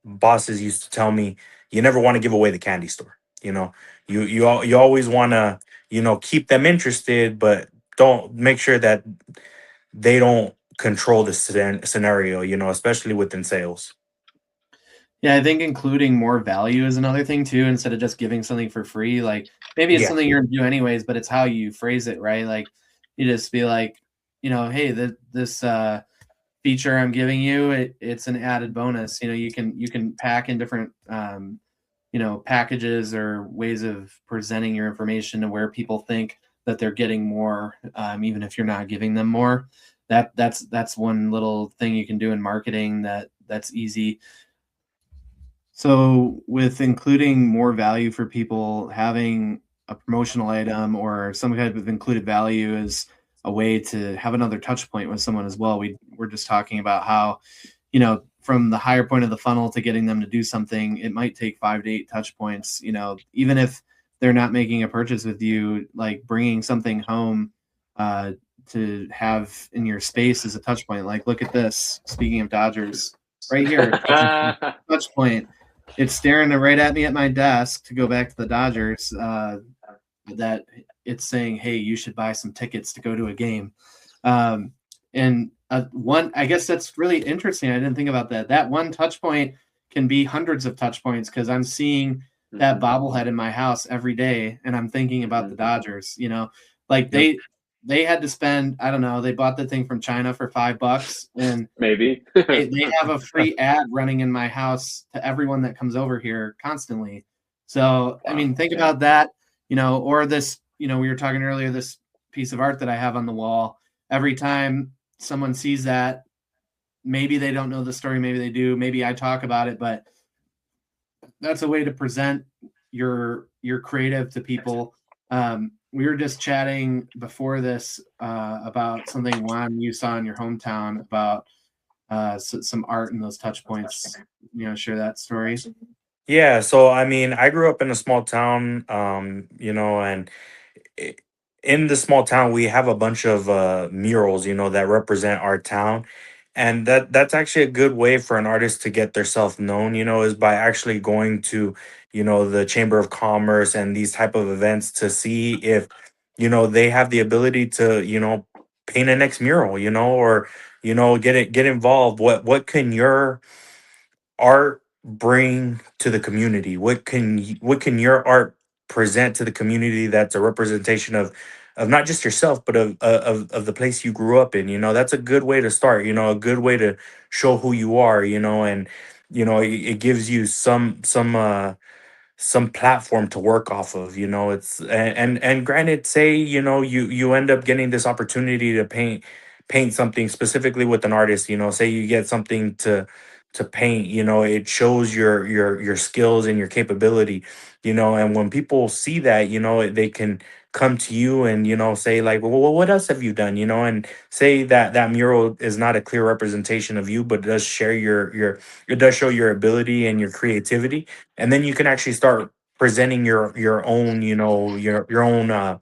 bosses used to tell me, you never want to give away the candy store. You always want to keep them interested, but don't make sure that they don't control the scenario, especially within sales. Yeah, I think including more value is another thing too, instead of just giving something for free. Like maybe it's Yeah. something you're gonna do anyways, but it's how you phrase it, right? Like you just be like, hey, this feature I'm giving you, it's an added bonus. You can pack in different packages or ways of presenting your information to where people think that they're getting more, even if you're not giving them more. That's one little thing you can do in marketing that's easy. So with including more value for people, having a promotional item or some kind of included value is a way to have another touch point with someone as well. We're just talking about how, from the higher point of the funnel to getting them to do something, it might take 5 to 8 touch points. Even if they're not making a purchase with you, like bringing something home to have in your space is a touch point. Like, look at this. Speaking of Dodgers, right here, touch point. It's staring right at me at my desk, to go back to the Dodgers, that it's saying, hey, you should buy some tickets to go to a game. And one, I guess that's really interesting. I didn't think about that. That one touch point can be hundreds of touch points, because I'm seeing that bobblehead in my house every day and I'm thinking about the Dodgers. Like they had to spend, I don't know, they bought the thing from China for $5, and Maybe. they have a free ad running in my house to everyone that comes over here constantly. So, I mean, think about that, or this, we were talking earlier, this piece of art that I have on the wall. Every time someone sees that, maybe they don't know the story, maybe they do, maybe I talk about it, but that's a way to present your creative to people. We were just chatting before this about something, Juan, you saw in your hometown about some art in those touch points. Share that story. Yeah, so I mean, I grew up in a small town, and i- in the small town we have a bunch of murals, that represent our town. And that's actually a good way for an artist to get themselves known, is by actually going to, the Chamber of Commerce and these type of events to see if, they have the ability to, paint a next mural, or, get involved. What can your art bring to the community? What can your art present to the community that's a representation of not just yourself, but of the place you grew up in? That's a good way to start. A good way to show who you are. And it gives you some platform to work off of. It's and granted, say you end up getting this opportunity to paint something specifically with an artist. Say you get something to paint. It shows your skills and your capability. And when people see that, they can come to you and say like, well, what else have you done? And say that mural is not a clear representation of you, but it does share your it does show your ability and your creativity. And then you can actually start presenting your own, your own art,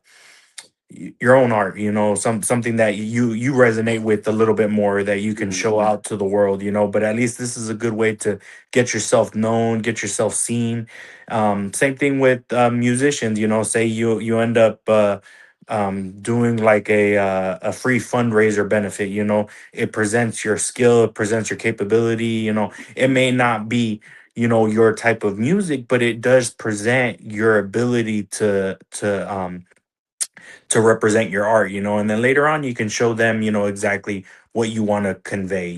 something that you resonate with a little bit more, that you can show out to the world. But at least this is a good way to get yourself known, get yourself seen. Same thing with musicians. Say you end up doing like a free fundraiser benefit. It presents your skill, it presents your capability. It may not be your type of music, but it does present your ability to represent your art. And then later on you can show them, exactly what you want to convey.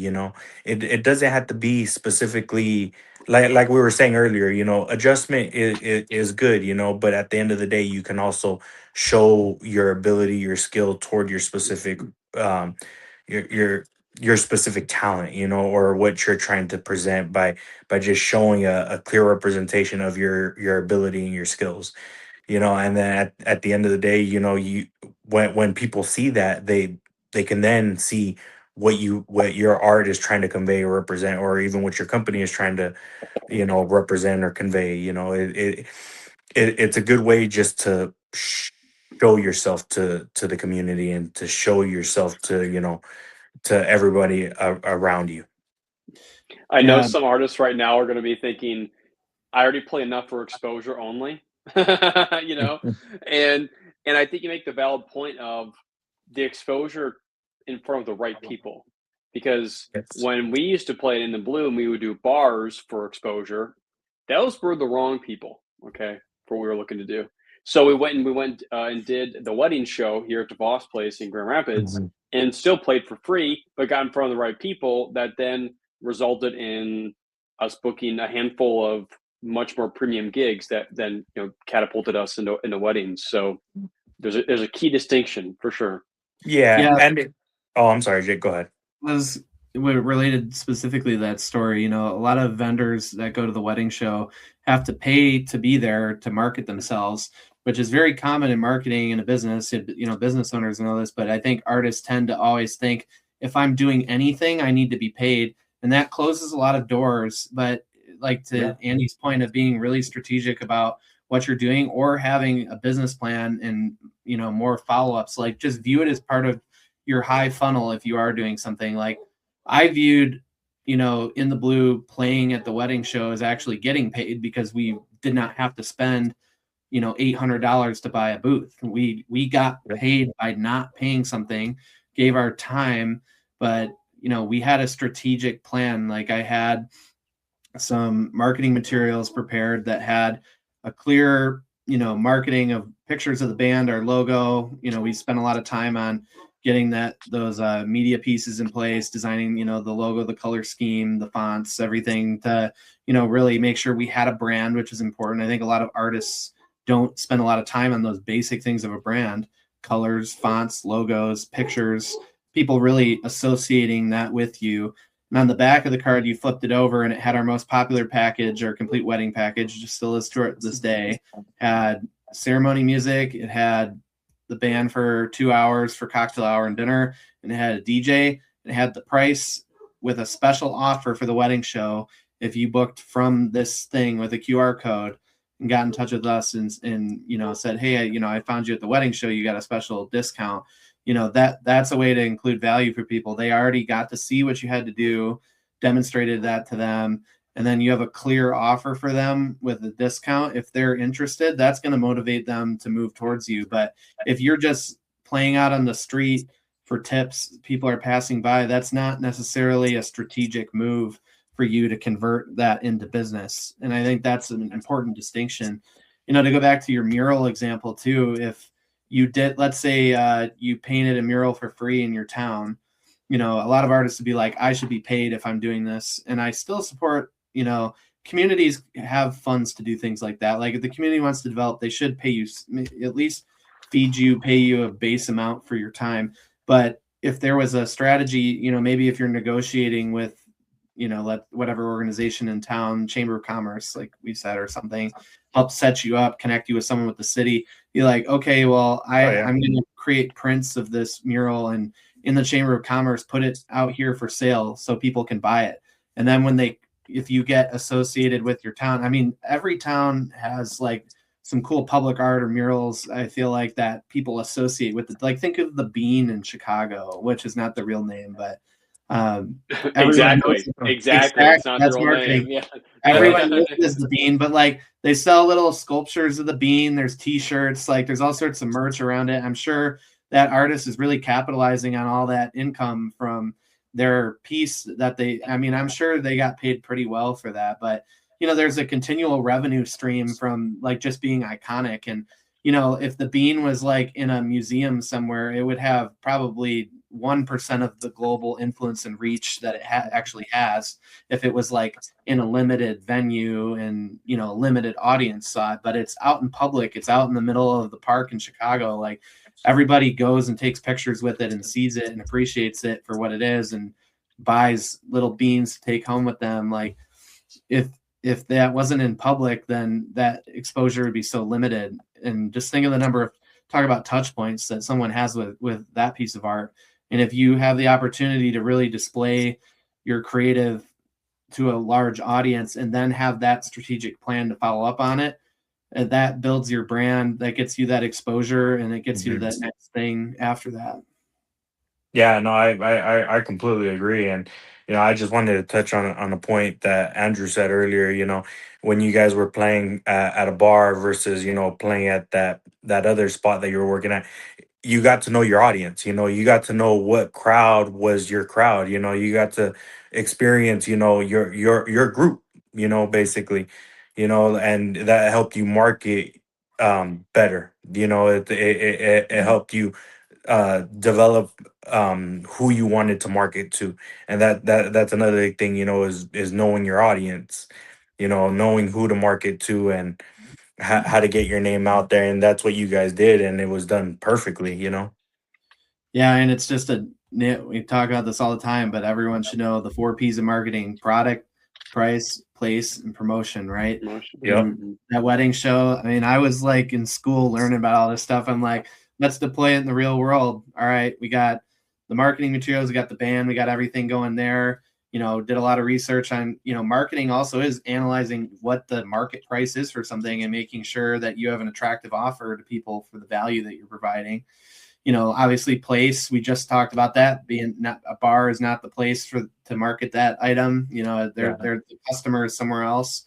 It doesn't have to be specifically like we were saying earlier. Adjustment is good, but at the end of the day, you can also show your ability, your skill toward your specific um your your your specific talent, or what you're trying to present by just showing a clear representation of your ability and your skills. And then at the end of the day, you when people see that, they can then see what your art is trying to convey or represent, or even what your company is trying to represent or convey. It's a good way just to show yourself to the community and to show yourself to, to everybody around you. I know Yeah, some artists right now are going to be thinking, I already play enough for exposure only, you know, and I think you make the valid point of the exposure in front of the right people, because Yes. when we used to play it in the Bloom, we would do bars for exposure. Those were the wrong people, okay, for what we were looking to do. So we went and did the wedding show here at DeVos Place in Grand Rapids, Mhm. and still played for free, but got in front of the right people. That then resulted in us booking a handful of much more premium gigs that then catapulted us into weddings. So there's a key distinction for sure. Yeah, yeah. and oh, I'm sorry, Jake. Go ahead. Was related specifically to that story. A lot of vendors that go to the wedding show have to pay to be there to market themselves, which is very common in marketing in a business. Business owners know this, but I think artists tend to always think, if I'm doing anything, I need to be paid, and that closes a lot of doors. But like, to Andy's point of being really strategic about what you're doing, or having a business plan and more follow-ups, like, just view it as part of your high funnel. If you are doing something, like, I viewed, in the Blue, playing at the wedding show as actually getting paid, because we did not have to spend, $800 to buy a booth. We got paid by not paying something, gave our time, but we had a strategic plan. Like, I had some marketing materials prepared that had a clear, marketing of pictures of the band, our logo. We spent a lot of time on getting those media pieces in place, designing, the logo, the color scheme, the fonts, everything to, really make sure we had a brand, which is important. I think a lot of artists don't spend a lot of time on those basic things of a brand: colors, fonts, logos, pictures, people really associating that with you. And on the back of the card, you flipped it over, and it had our most popular package, our complete wedding package, just still is to this day. Had ceremony music, it had the band for 2 hours for cocktail hour and dinner, and it had a DJ. It had the price with a special offer for the wedding show. If you booked from this thing with a QR code and got in touch with us and said, hey, I found you at the wedding show, you got a special discount. That's a way to include value for people. They already got to see what you had to do, demonstrated that to them, and then you have a clear offer for them with a discount. If they're interested, that's going to motivate them to move towards you. But if you're just playing out on the street for tips, people are passing by, that's not necessarily a strategic move for you to convert that into business. And I think that's an important distinction. To go back to your mural example too, if you did, let's say you painted a mural for free in your town, a lot of artists would be like, I should be paid if I'm doing this. And I still support, communities have funds to do things like that. Like, if the community wants to develop, they should pay you, at least feed you, pay you a base amount for your time. But if there was a strategy, maybe if you're negotiating with, whatever organization in town, Chamber of Commerce, like we said, or something, help set you up, connect you with someone with the city. Be like, okay, well, I'm going to create prints of this mural, and in the Chamber of Commerce, put it out here for sale so people can buy it. And then if you get associated with your town, I mean, every town has like some cool public art or murals, I feel like, that people associate with it. Like, think of the Bean in Chicago, which is not the real name, but Exactly. It's not the real name. Yeah. Everyone knows it as the Bean, but like, they sell little sculptures of the Bean. There's t-shirts, like there's all sorts of merch around it. I'm sure that artist is really capitalizing on all that income from their piece I'm sure they got paid pretty well for that. But there's a continual revenue stream from like just being iconic. And if the Bean was like in a museum somewhere, it would have probably 1% of the global influence and reach that it actually has if it was like in a limited venue and a limited audience saw it. But it's out in public, it's out in the middle of the park in Chicago. Like, everybody goes and takes pictures with it and sees it and appreciates it for what it is and buys little beans to take home with them. Like, if that wasn't in public, then that exposure would be so limited. And just think of the number of, talk about touch points that someone has with that piece of art. And if you have the opportunity to really display your creative to a large audience and then have that strategic plan to follow up on it, that builds your brand, that gets you that exposure, and it gets you to that next thing after that. Yeah, no, I completely agree. And, I just wanted to touch on a point that Andrew said earlier, when you guys were playing at a bar versus, playing at that other spot that you were working at, you got to know your audience, you got to know what crowd was your crowd, you got to experience, your group, basically, and that helped you market better. It helped you develop who you wanted to market to. And that's another big thing, is knowing your audience, knowing who to market to, and how to get your name out there. And that's what you guys did, and it was done perfectly. Yeah, and it's just we talk about this all the time, but everyone should know the 4 P's of marketing: product, price, place, and promotion, right? Yep. And that wedding show, I mean, I was like in school learning about all this stuff. I'm like, let's deploy it in the real world. All right, we got the marketing materials, we got the band, we got everything going there. Did a lot of research on, marketing also is analyzing what the market price is for something and making sure that you have an attractive offer to people for the value that you're providing. Obviously place, we just talked about that, being not a bar is not the place to market that item. They're the customer is somewhere else.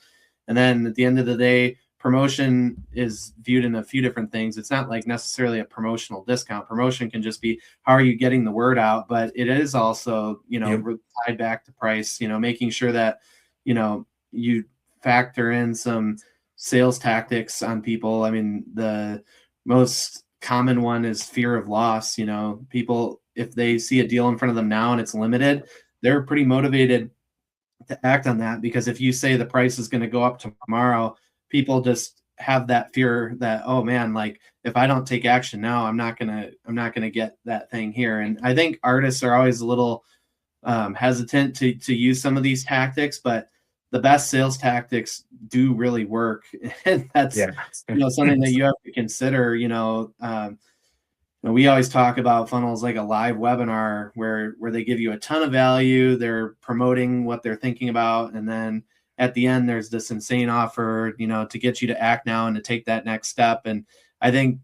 And then at the end of the day, promotion is viewed in a few different things. It's not like necessarily a promotional discount. Promotion can just be, how are you getting the word out? But it is also, tied back to price, making sure that, you factor in some sales tactics on people. I mean, the most common one is fear of loss. People, if they see a deal in front of them now and it's limited, they're pretty motivated to act on that, because if you say the price is going to go up tomorrow, people just have that fear that, oh man, like if I don't take action now, I'm not gonna get that thing here. And I think artists are always a little hesitant to use some of these tactics, but the best sales tactics do really work. And that's something that you have to consider. We always talk about funnels like a live webinar where they give you a ton of value, they're promoting what they're thinking about, and then at the end there's this insane offer, to get you to act now and to take that next step. And I think,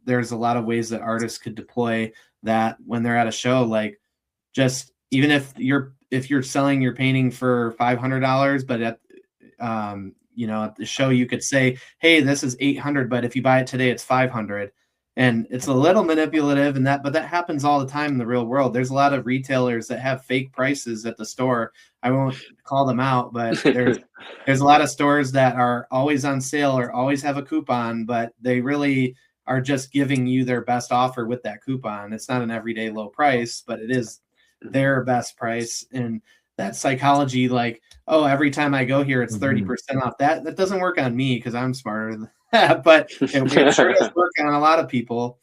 there's a lot of ways that artists could deploy that when they're at a show. Like, just even if you're selling your painting for $500, but at at the show you could say, hey, this is $800, but if you buy it today it's $500. And it's a little manipulative, but that happens all the time in the real world. There's a lot of retailers that have fake prices at the store. I won't call them out, but there's a lot of stores that are always on sale or always have a coupon, but they really are just giving you their best offer with that coupon. It's not an everyday low price, but it is their best price. And that psychology, like, oh, every time I go here, it's 30% off. That doesn't work on me because I'm smarter than that, but it sure does work on a lot of people.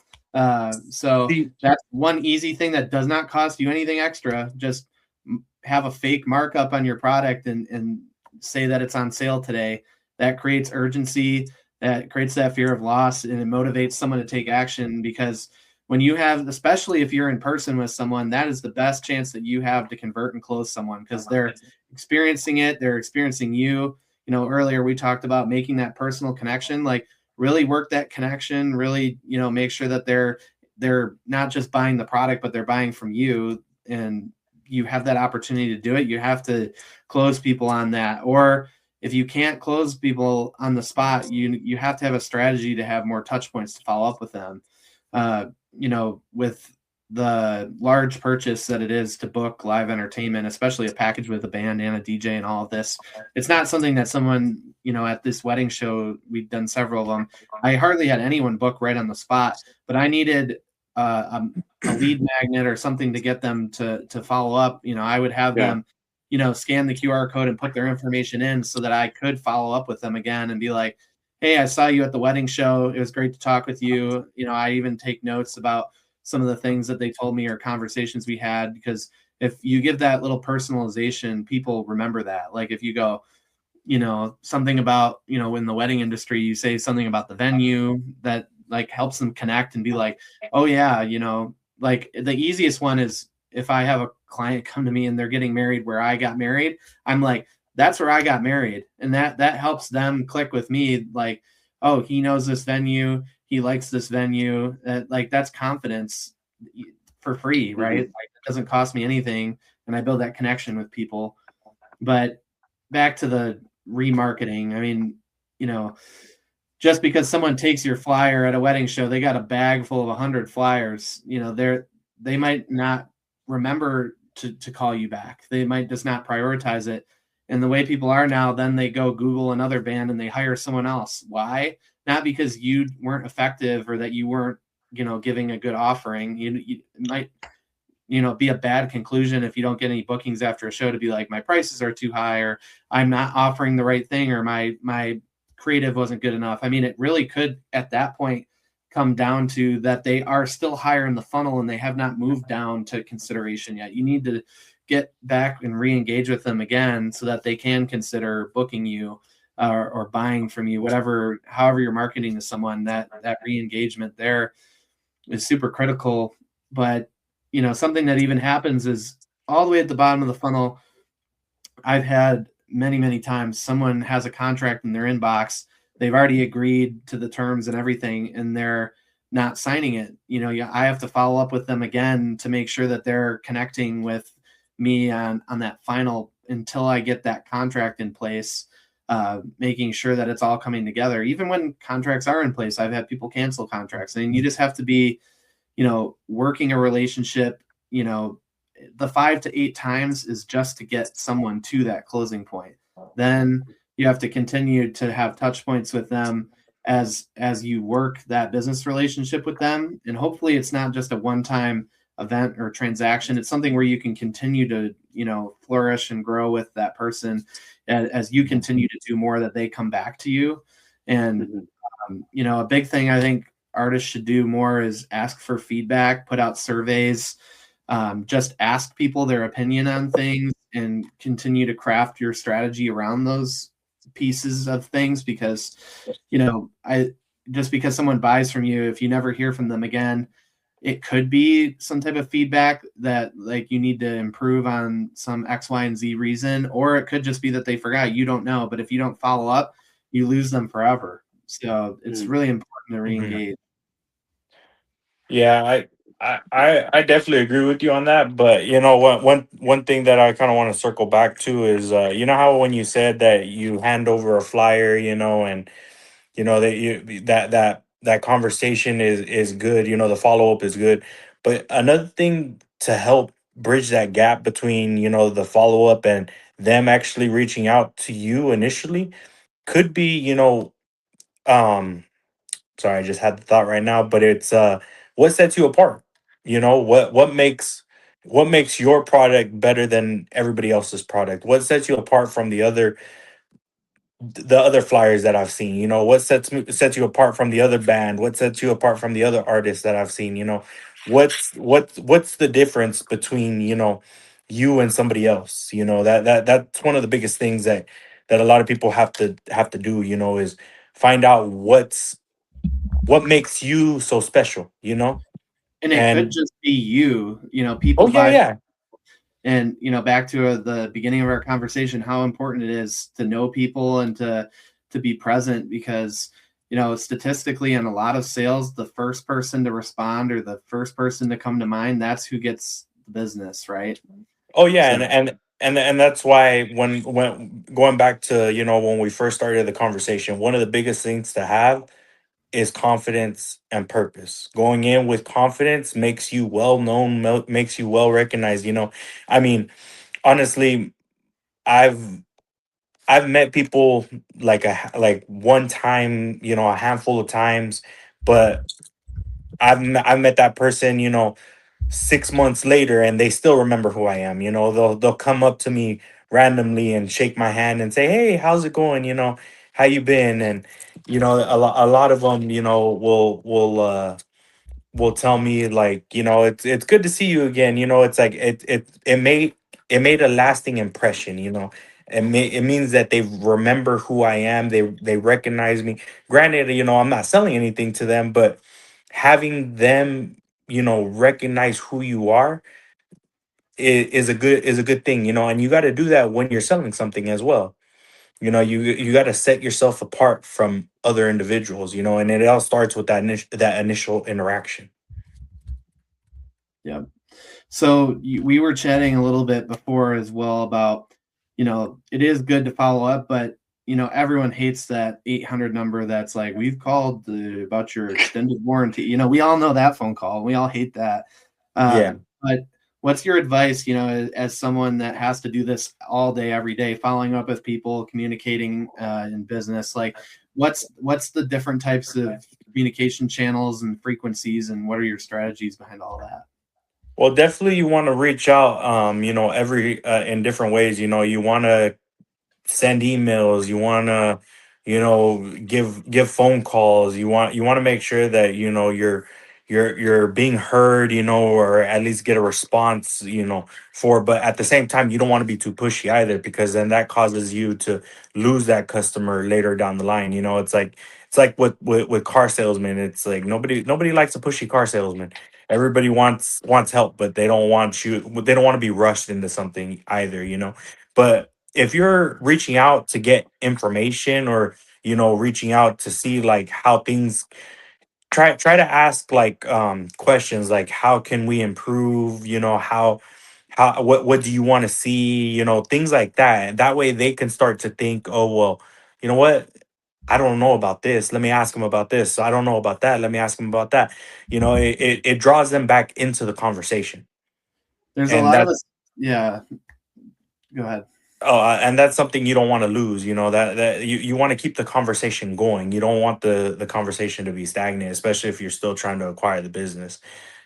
So that's one easy thing that does not cost you anything extra. Just have a fake markup on your product and say that it's on sale today. That creates urgency, that creates that fear of loss, and it motivates someone to take action, because when you have, especially if you're in person with someone, that is the best chance that you have to convert and close someone, because they're experiencing it. They're experiencing you. Earlier we talked about making that personal connection, like really work that connection, really, make sure that they're not just buying the product, but they're buying from you, and you have that opportunity to do it. You have to close people on that. Or if you can't close people on the spot, you have to have a strategy to have more touch points to follow up with them. With the large purchase that it is to book live entertainment, especially a package with a band and a DJ and all of this, it's not something that someone, at this wedding show, we've done several of them. I hardly had anyone book right on the spot, but I needed a lead magnet or something to get them to follow up. I would have them, scan the QR code and put their information in so that I could follow up with them again and be like, hey, I saw you at the wedding show. It was great to talk with you. I even take notes about some of the things that they told me or conversations we had, because if you give that little personalization, people remember that. Like if you go, something about, in the wedding industry, you say something about the venue that like helps them connect and be like, oh yeah, like the easiest one is if I have a client come to me and they're getting married where I got married, I'm like, that's where I got married. And that helps them click with me. Like, oh, he knows this venue. He likes this venue. Like that's confidence for free, right? Like it doesn't cost me anything. And I build that connection with people. But back to the remarketing, I mean, you know, just because someone takes your flyer at a wedding show, they got a bag full of 100 flyers, you know, they might not remember to call you back. They might just not prioritize it. And the way people are now, then they go Google another band and they hire someone else. Why? Not because you weren't effective or that you weren't, you know, giving a good offering. You might, you know, be a bad conclusion if you don't get any bookings after a show to be like, my prices are too high, or I'm not offering the right thing, or my creative wasn't good enough. I mean, it really could at that point come down to that they are still higher in the funnel and they have not moved down to consideration yet. You need to get back and re-engage with them again so that they can consider booking you or buying from you, whatever, however you're marketing to someone. That re-engagement there is super critical. But you know, something that even happens is all the way at the bottom of the funnel. I've had many times someone has a contract in their inbox. They've already agreed to the terms and everything, and they're not signing it. You know, I have to follow up with them again to make sure that they're connecting with me on that final until I get that contract in place, making sure that it's all coming together. Even when contracts are in place, I've had people cancel contracts. I mean, you just have to be, you know, working a relationship, you know, the 5 to 8 times is just to get someone to that closing point. Then you have to continue to have touch points with them as you work that business relationship with them. And hopefully it's not just a one-time event or transaction. It's something where you can continue to, you know, flourish and grow with that person as you continue to do more, that they come back to you. And, you know, a big thing I think artists should do more is ask for feedback, put out surveys, just ask people their opinion on things and continue to craft your strategy around those pieces of things. Because, you know, just because someone buys from you, if you never hear from them again, it could be some type of feedback that like you need to improve on some X, Y, and Z reason, or it could just be that they forgot. You don't know, but if you don't follow up, you lose them forever. So it's really important to re-engage. Yeah, I definitely agree with you on that. But you know what, one thing that I kind of want to circle back to is you know how when you said that you hand over a flyer, you know, and you know that that conversation is good, you know, the follow-up is good. But another thing to help bridge that gap between, you know, the follow-up and them actually reaching out to you initially could be, you know, um sorry, I just had the thought right now, but it's what sets you apart? You know, what makes your product better than everybody else's product? What sets you apart from the other flyers that I've seen? You know, what sets you apart from the other band? What sets you apart from the other artists that I've seen? You know, what's the difference between, you know, you and somebody else? You know, that's one of the biggest things that a lot of people have to do, you know, is find out what makes you so special, you know? And it could And just be you, you know, people oh yeah, buy. yeah. And, you know, back to the beginning of our conversation, how important it is to know people and to be present, because, you know, statistically in a lot of sales, the first person to respond or the first person to come to mind, that's who gets the business, right? Oh yeah, So, and that's why when going back to, you know, when we first started the conversation, one of the biggest things to have is confidence and purpose. Going in with confidence makes you well known, makes you well recognized, you know. I mean, honestly, I've I've met people like one time, you know, a handful of times, but I've met that person, you know, 6 months later, and they still remember who I am. You know, they'll come up to me randomly and shake my hand and say, "Hey, how's it going? You know, how you been?" And you know, a lot of them, you know, will tell me like, you know, it's good to see you again. You know, it's like it made a lasting impression. You know, it means that they remember who I am. They recognize me. Granted, you know, I'm not selling anything to them, but having them, you know, recognize who you are, is a good thing, and you got to do that when you're selling something as well. You got to set yourself apart from other individuals, and it all starts with that initial interaction. Yeah. So we were chatting a little bit before as well about, it is good to follow up, but everyone hates that 800 number that's like, we've called about your extended warranty. We all know that phone call. We all hate that. Yeah. But what's your advice, as someone that has to do this all day, every day, following up with people, communicating in business? Like, what's the different types of communication channels and frequencies, and what are your strategies behind all that? Well, definitely you want to reach out, every in different ways. You want to send emails, you want to give phone calls, you want to make sure that you're being heard, or at least get a response, but at the same time you don't want to be too pushy either, because then that causes you to lose that customer later down the line. It's like with car salesmen. It's like nobody likes a pushy car salesman. Everybody wants help, but they don't want to be rushed into something either, but if you're reaching out to get information, or reaching out to see like how things, try to ask like questions like, how can we improve, how what do you want to see, things like that. And that way they can start to think, oh well, you know what, I don't know about this, let me ask them about this. I don't know about that, let me ask them about that. It draws them back into the conversation. There's a And lot of that's us. Yeah. Go ahead. Oh, and that's something you don't want to lose. That you want to keep the conversation going. You don't want the conversation to be stagnant, especially if you're still trying to acquire the business.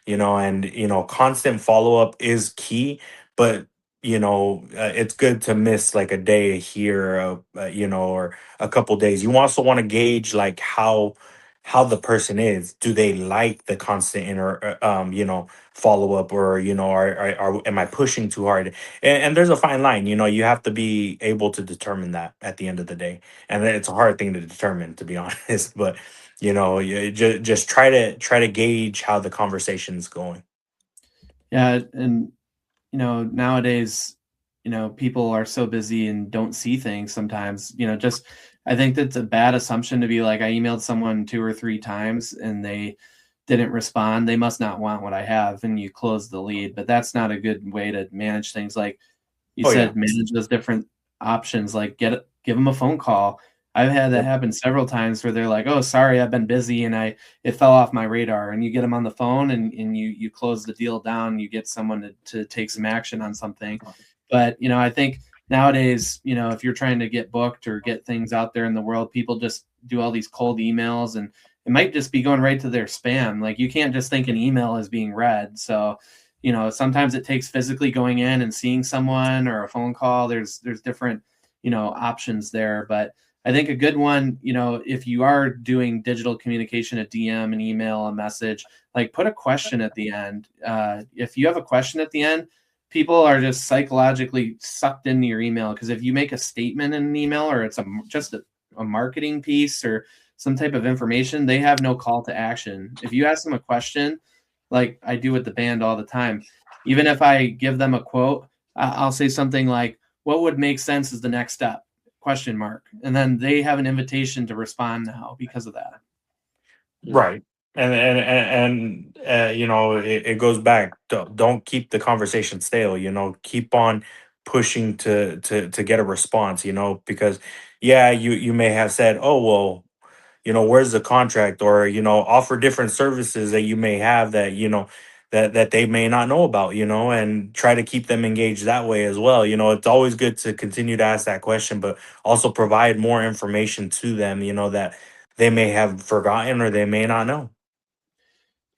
And constant follow up is key. But it's good to miss like a day here, or a couple days. You also want to gauge like how the person is. Do they like the constant follow up, or am I pushing too hard? And there's a fine line. You have to be able to determine that at the end of the day, and it's a hard thing to determine, to be honest. But you just try to gauge how the conversation's going. Yeah, and nowadays, people are so busy and don't see things sometimes. Just I think that's a bad assumption to be like, I emailed someone 2 or 3 times and they didn't respond. They must not want what I have, and you close the lead. But that's not a good way to manage things. Like you Oh yeah. said, manage those different options. Like give them a phone call. I've had that Yep. happen several times where they're like, "Oh, sorry, I've been busy and it fell off my radar." And you get them on the phone, and you close the deal down. You get someone to take some action on something. But I think nowadays, if you're trying to get booked or get things out there in the world, people just do all these cold emails, and it might just be going right to their spam. Like, you can't just think an email is being read. So sometimes it takes physically going in and seeing someone, or a phone call. There's different options there. But I think a good one, if you are doing digital communication, a DM, an email, a message, like, put a question at the end. If you have a question at the end, people are just psychologically sucked into your email, because if you make a statement in an email, or it's just a marketing piece or some type of information, they have no call to action. If you ask them a question, like I do with the band all the time, even if I give them a quote, I'll say something like, "What would make sense is the next step?" Question mark. And then they have an invitation to respond now because of that. Right. And it goes back. Don't keep the conversation stale. Keep on pushing to get a response. Because yeah, you may have said, oh well, where's the contract, or offer different services that you may have, that that they may not know about, and try to keep them engaged that way as well. It's always good to continue to ask that question, but also provide more information to them, that they may have forgotten or they may not know.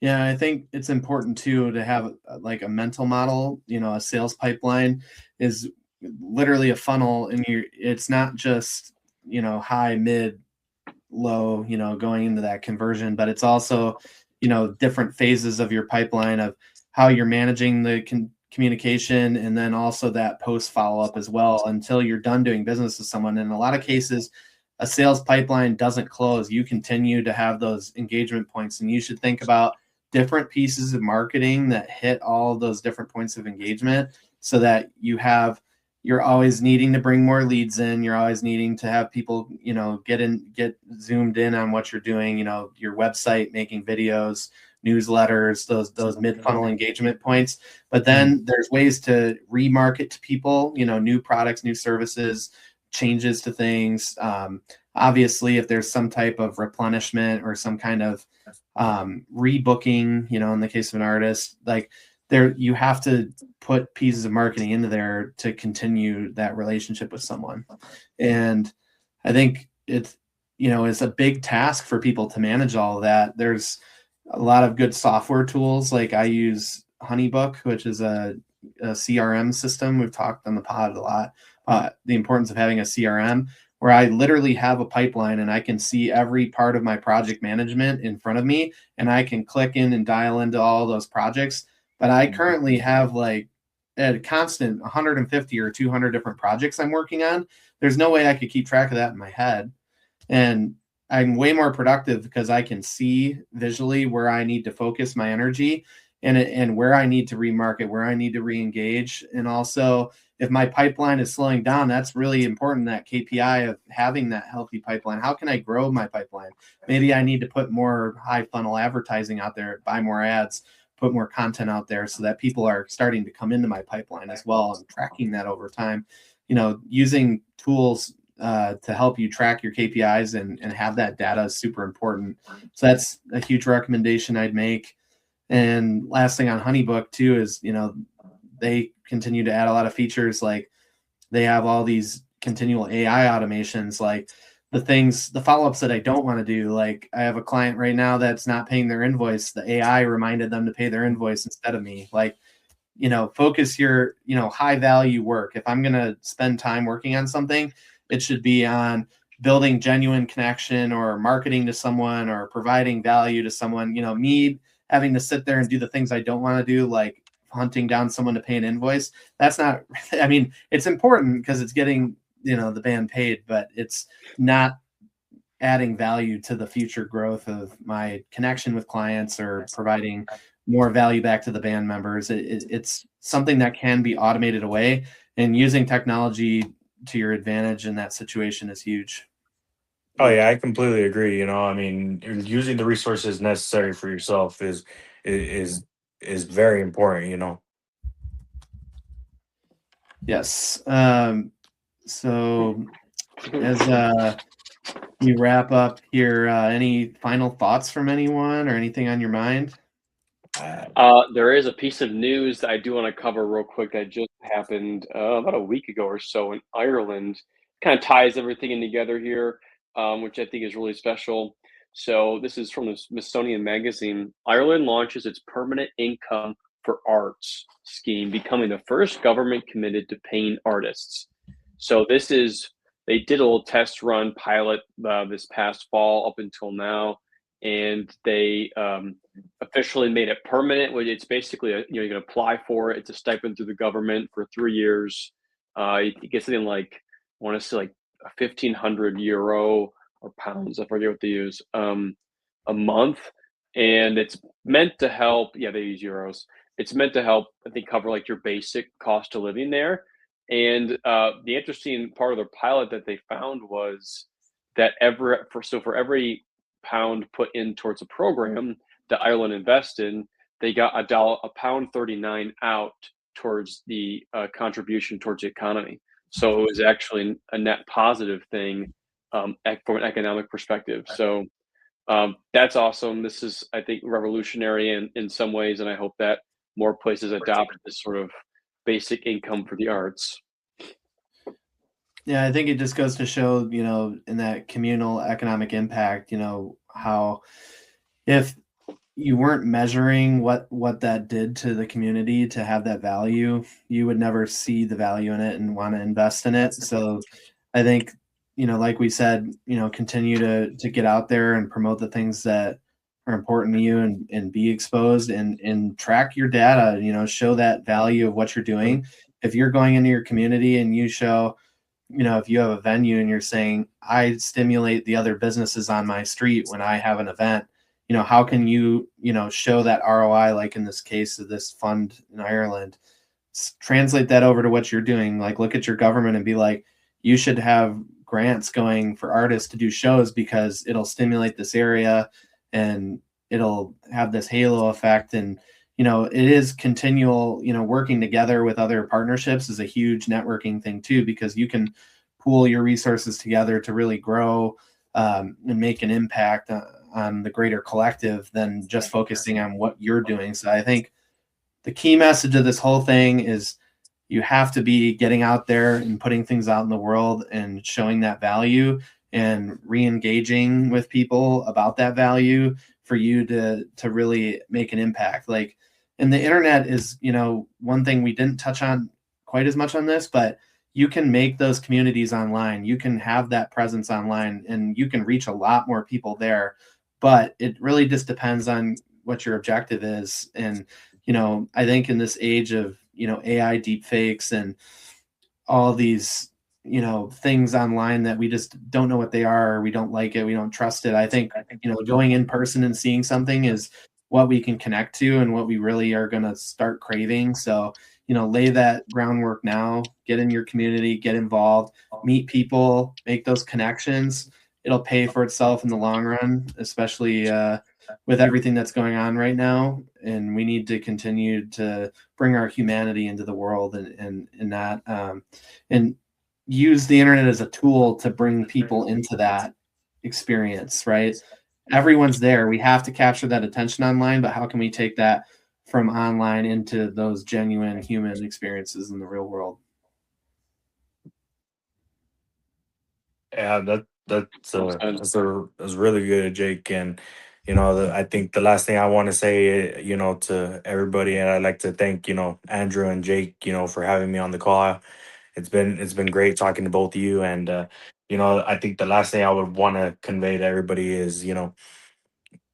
Yeah, I think it's important too to have like a mental model. A sales pipeline is literally a funnel, and it's not just high, mid, low, going into that conversion, but it's also different phases of your pipeline, of how you're managing the communication, and then also that post follow up as well, until you're done doing business with someone. In a lot of cases, a sales pipeline doesn't close. You continue to have those engagement points, and you should think about different pieces of marketing that hit all those different points of engagement. so that you're always needing to bring more leads in. You're always needing to have people, get zoomed in on what you're doing, your website, making videos, newsletters, those mid-funnel engagement points. But then there's ways to remarket to people, new products, new services, changes to things. Obviously, if there's some type of replenishment or some kind of rebooking, in the case of an artist, like there, you have to put pieces of marketing into there to continue that relationship with someone. And I think it's a big task for people to manage all of that. There's a lot of good software tools. Like I use Honeybook, which is a CRM system. We've talked on the pod a lot about the importance of having a CRM, where I literally have a pipeline and I can see every part of my project management in front of me, and I can click in and dial into all those projects. But I currently have like a constant 150 or 200 different projects I'm working on. There's no way I could keep track of that in my head. And I'm way more productive because I can see visually where I need to focus my energy and where I need to remarket, where I need to re-engage. And also, if my pipeline is slowing down, that's really important, that KPI of having that healthy pipeline. How can I grow my pipeline? Maybe I need to put more high funnel advertising out there, buy more ads, put more content out there so that people are starting to come into my pipeline as well, and tracking that over time. Using tools to help you track your KPIs and have that data is super important. So that's a huge recommendation I'd make. And last thing on Honeybook too is, they continue to add a lot of features. Like they have all these continual AI automations, like the follow-ups that I don't want to do. Like I have a client right now that's not paying their invoice. The AI reminded them to pay their invoice instead of me. Like, focus your, high value work. If I'm going to spend time working on something, it should be on building genuine connection or marketing to someone or providing value to someone. Me having to sit there and do the things I don't want to do, like hunting down someone to pay an invoice. That's not, it's important because it's getting, the band paid, but it's not adding value to the future growth of my connection with clients or providing more value back to the band members. It's something that can be automated away, and using technology to your advantage in that situation is huge. Oh yeah, I completely agree. Using the resources necessary for yourself is very important. Yes. So as we wrap up here, any final thoughts from anyone or anything on your mind? There is a piece of news that I do want to cover real quick that just happened about a week ago or so in Ireland. Kind of ties everything in together here, which I think is really special. So this is from the Smithsonian Magazine. Ireland launches its permanent income for arts scheme, becoming the first government committed to paying artists. So they did a little test run pilot this past fall up until now, and they officially made it permanent. It's basically you can apply for it. It's a stipend through the government for 3 years. You get something like, I want to say like 1,500 euro or pounds, I forget what they use, a month, and it's meant to help. Yeah, they use euros. It's meant to help, I think, cover like your basic cost of living there. And the interesting part of their pilot that they found was that for every pound put in towards a program that Ireland invests in, they got a pound 39 out towards the contribution towards the economy. So it was actually a net positive thing from an economic perspective. So that's awesome. This is, I think, revolutionary in some ways, and I hope that more places adopt this sort of basic income for the arts. Yeah, I think it just goes to show, in that communal economic impact, how if you weren't measuring what that did to the community to have that value, you would never see the value in it and want to invest in it. So I think, like we said, continue to get out there and promote the things that are important to you and be exposed and track your data, show that value of what you're doing. If you're going into your community and you show, if you have a venue and you're saying, I stimulate the other businesses on my street when I have an event, how can you, show that ROI, like in this case of this fund in Ireland, translate that over to what you're doing. Like, look at your government and be like, you should have grants going for artists to do shows because it'll stimulate this area and it'll have this halo effect. And, you know, it is continual, you know, working together with other partnerships is a huge networking thing too, because you can pool your resources together to really grow and make an impact on the greater collective than just focusing on what you're doing. So I think the key message of this whole thing is you have to be getting out there and putting things out in the world and showing that value and re-engaging with people about that value for you to really make an impact. Like, and the internet is, you know, one thing we didn't touch on quite as much on this, but you can make those communities online. You can have that presence online and you can reach a lot more people there, but it really just depends on what your objective is. And, you know, I think in this age of, you know, AI deepfakes and all these, you know, things online that we just don't know what they are, or we don't like it, we don't trust it. I think, you know, going in person and seeing something is what we can connect to and what we really are going to start craving. So, you know, lay that groundwork now, get in your community, get involved, meet people, make those connections. It'll pay for itself in the long run, especially with everything that's going on right now. And we need to continue to bring our humanity into the world and not and use the internet as a tool to bring people into that experience, right? Everyone's there. We have to capture that attention online, but how can we take that from online into those genuine human experiences in the real world? Yeah, that's really good, Jake. And you know, I think the last thing I want to say, you know, to everybody, and I'd like to thank, you know, Andrew and Jake, you know, for having me on the call. It's been great talking to both of you. And you know, I think the last thing I would want to convey to everybody is, you know,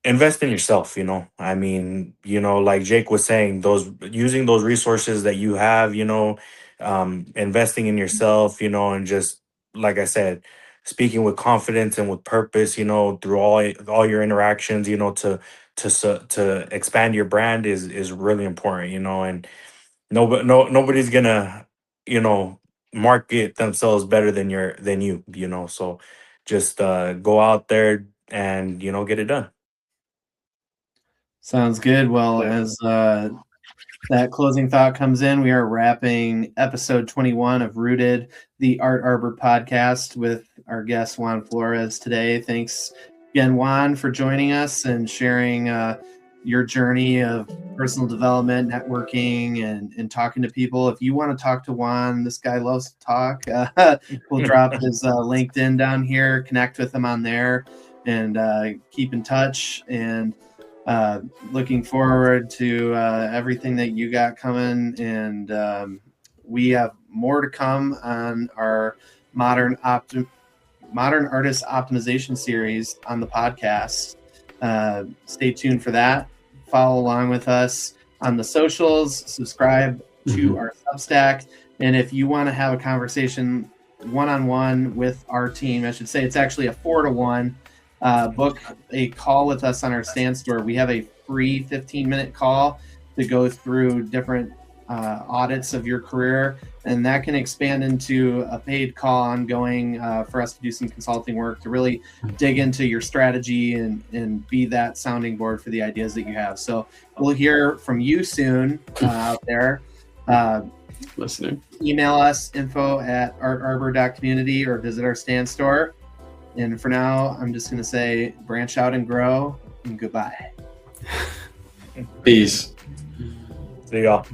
invest in yourself. You know, I mean, you know, like Jake was saying, those using those resources that you have, you know, investing in yourself, you know, and just like I said, speaking with confidence and with purpose, you know, through all your interactions, you know, to expand your brand is really important, you know. And nobody's gonna, you know, market themselves better than you know. So just go out there and, you know, get it done. Sounds good. Well, as that closing thought comes in, we are wrapping episode 21 of Rooted, the Art Arbor podcast, with our guest Juan Flores today. Thanks again, Juan, for joining us and sharing your journey of personal development, networking, and talking to people. If you want to talk to Juan, this guy loves to talk. We'll drop his LinkedIn down here, connect with him on there, and keep in touch. And looking forward to everything that you got coming, and we have more to come on our modern artist optimization series on the podcast. Stay tuned for that. Follow along with us on the socials. Subscribe to our Substack, and if you want to have a conversation one-on-one with our team, I should say it's actually a 4-to-1. Book a call with us on our stand store. We have a free 15-minute call to go through different audits of your career, and that can expand into a paid call ongoing for us to do some consulting work to really dig into your strategy and be that sounding board for the ideas that you have. So we'll hear from you soon out there. Listening. Email us info@artarbor.community or visit our stand store. And for now, I'm just going to say branch out and grow, and goodbye. Peace. See y'all.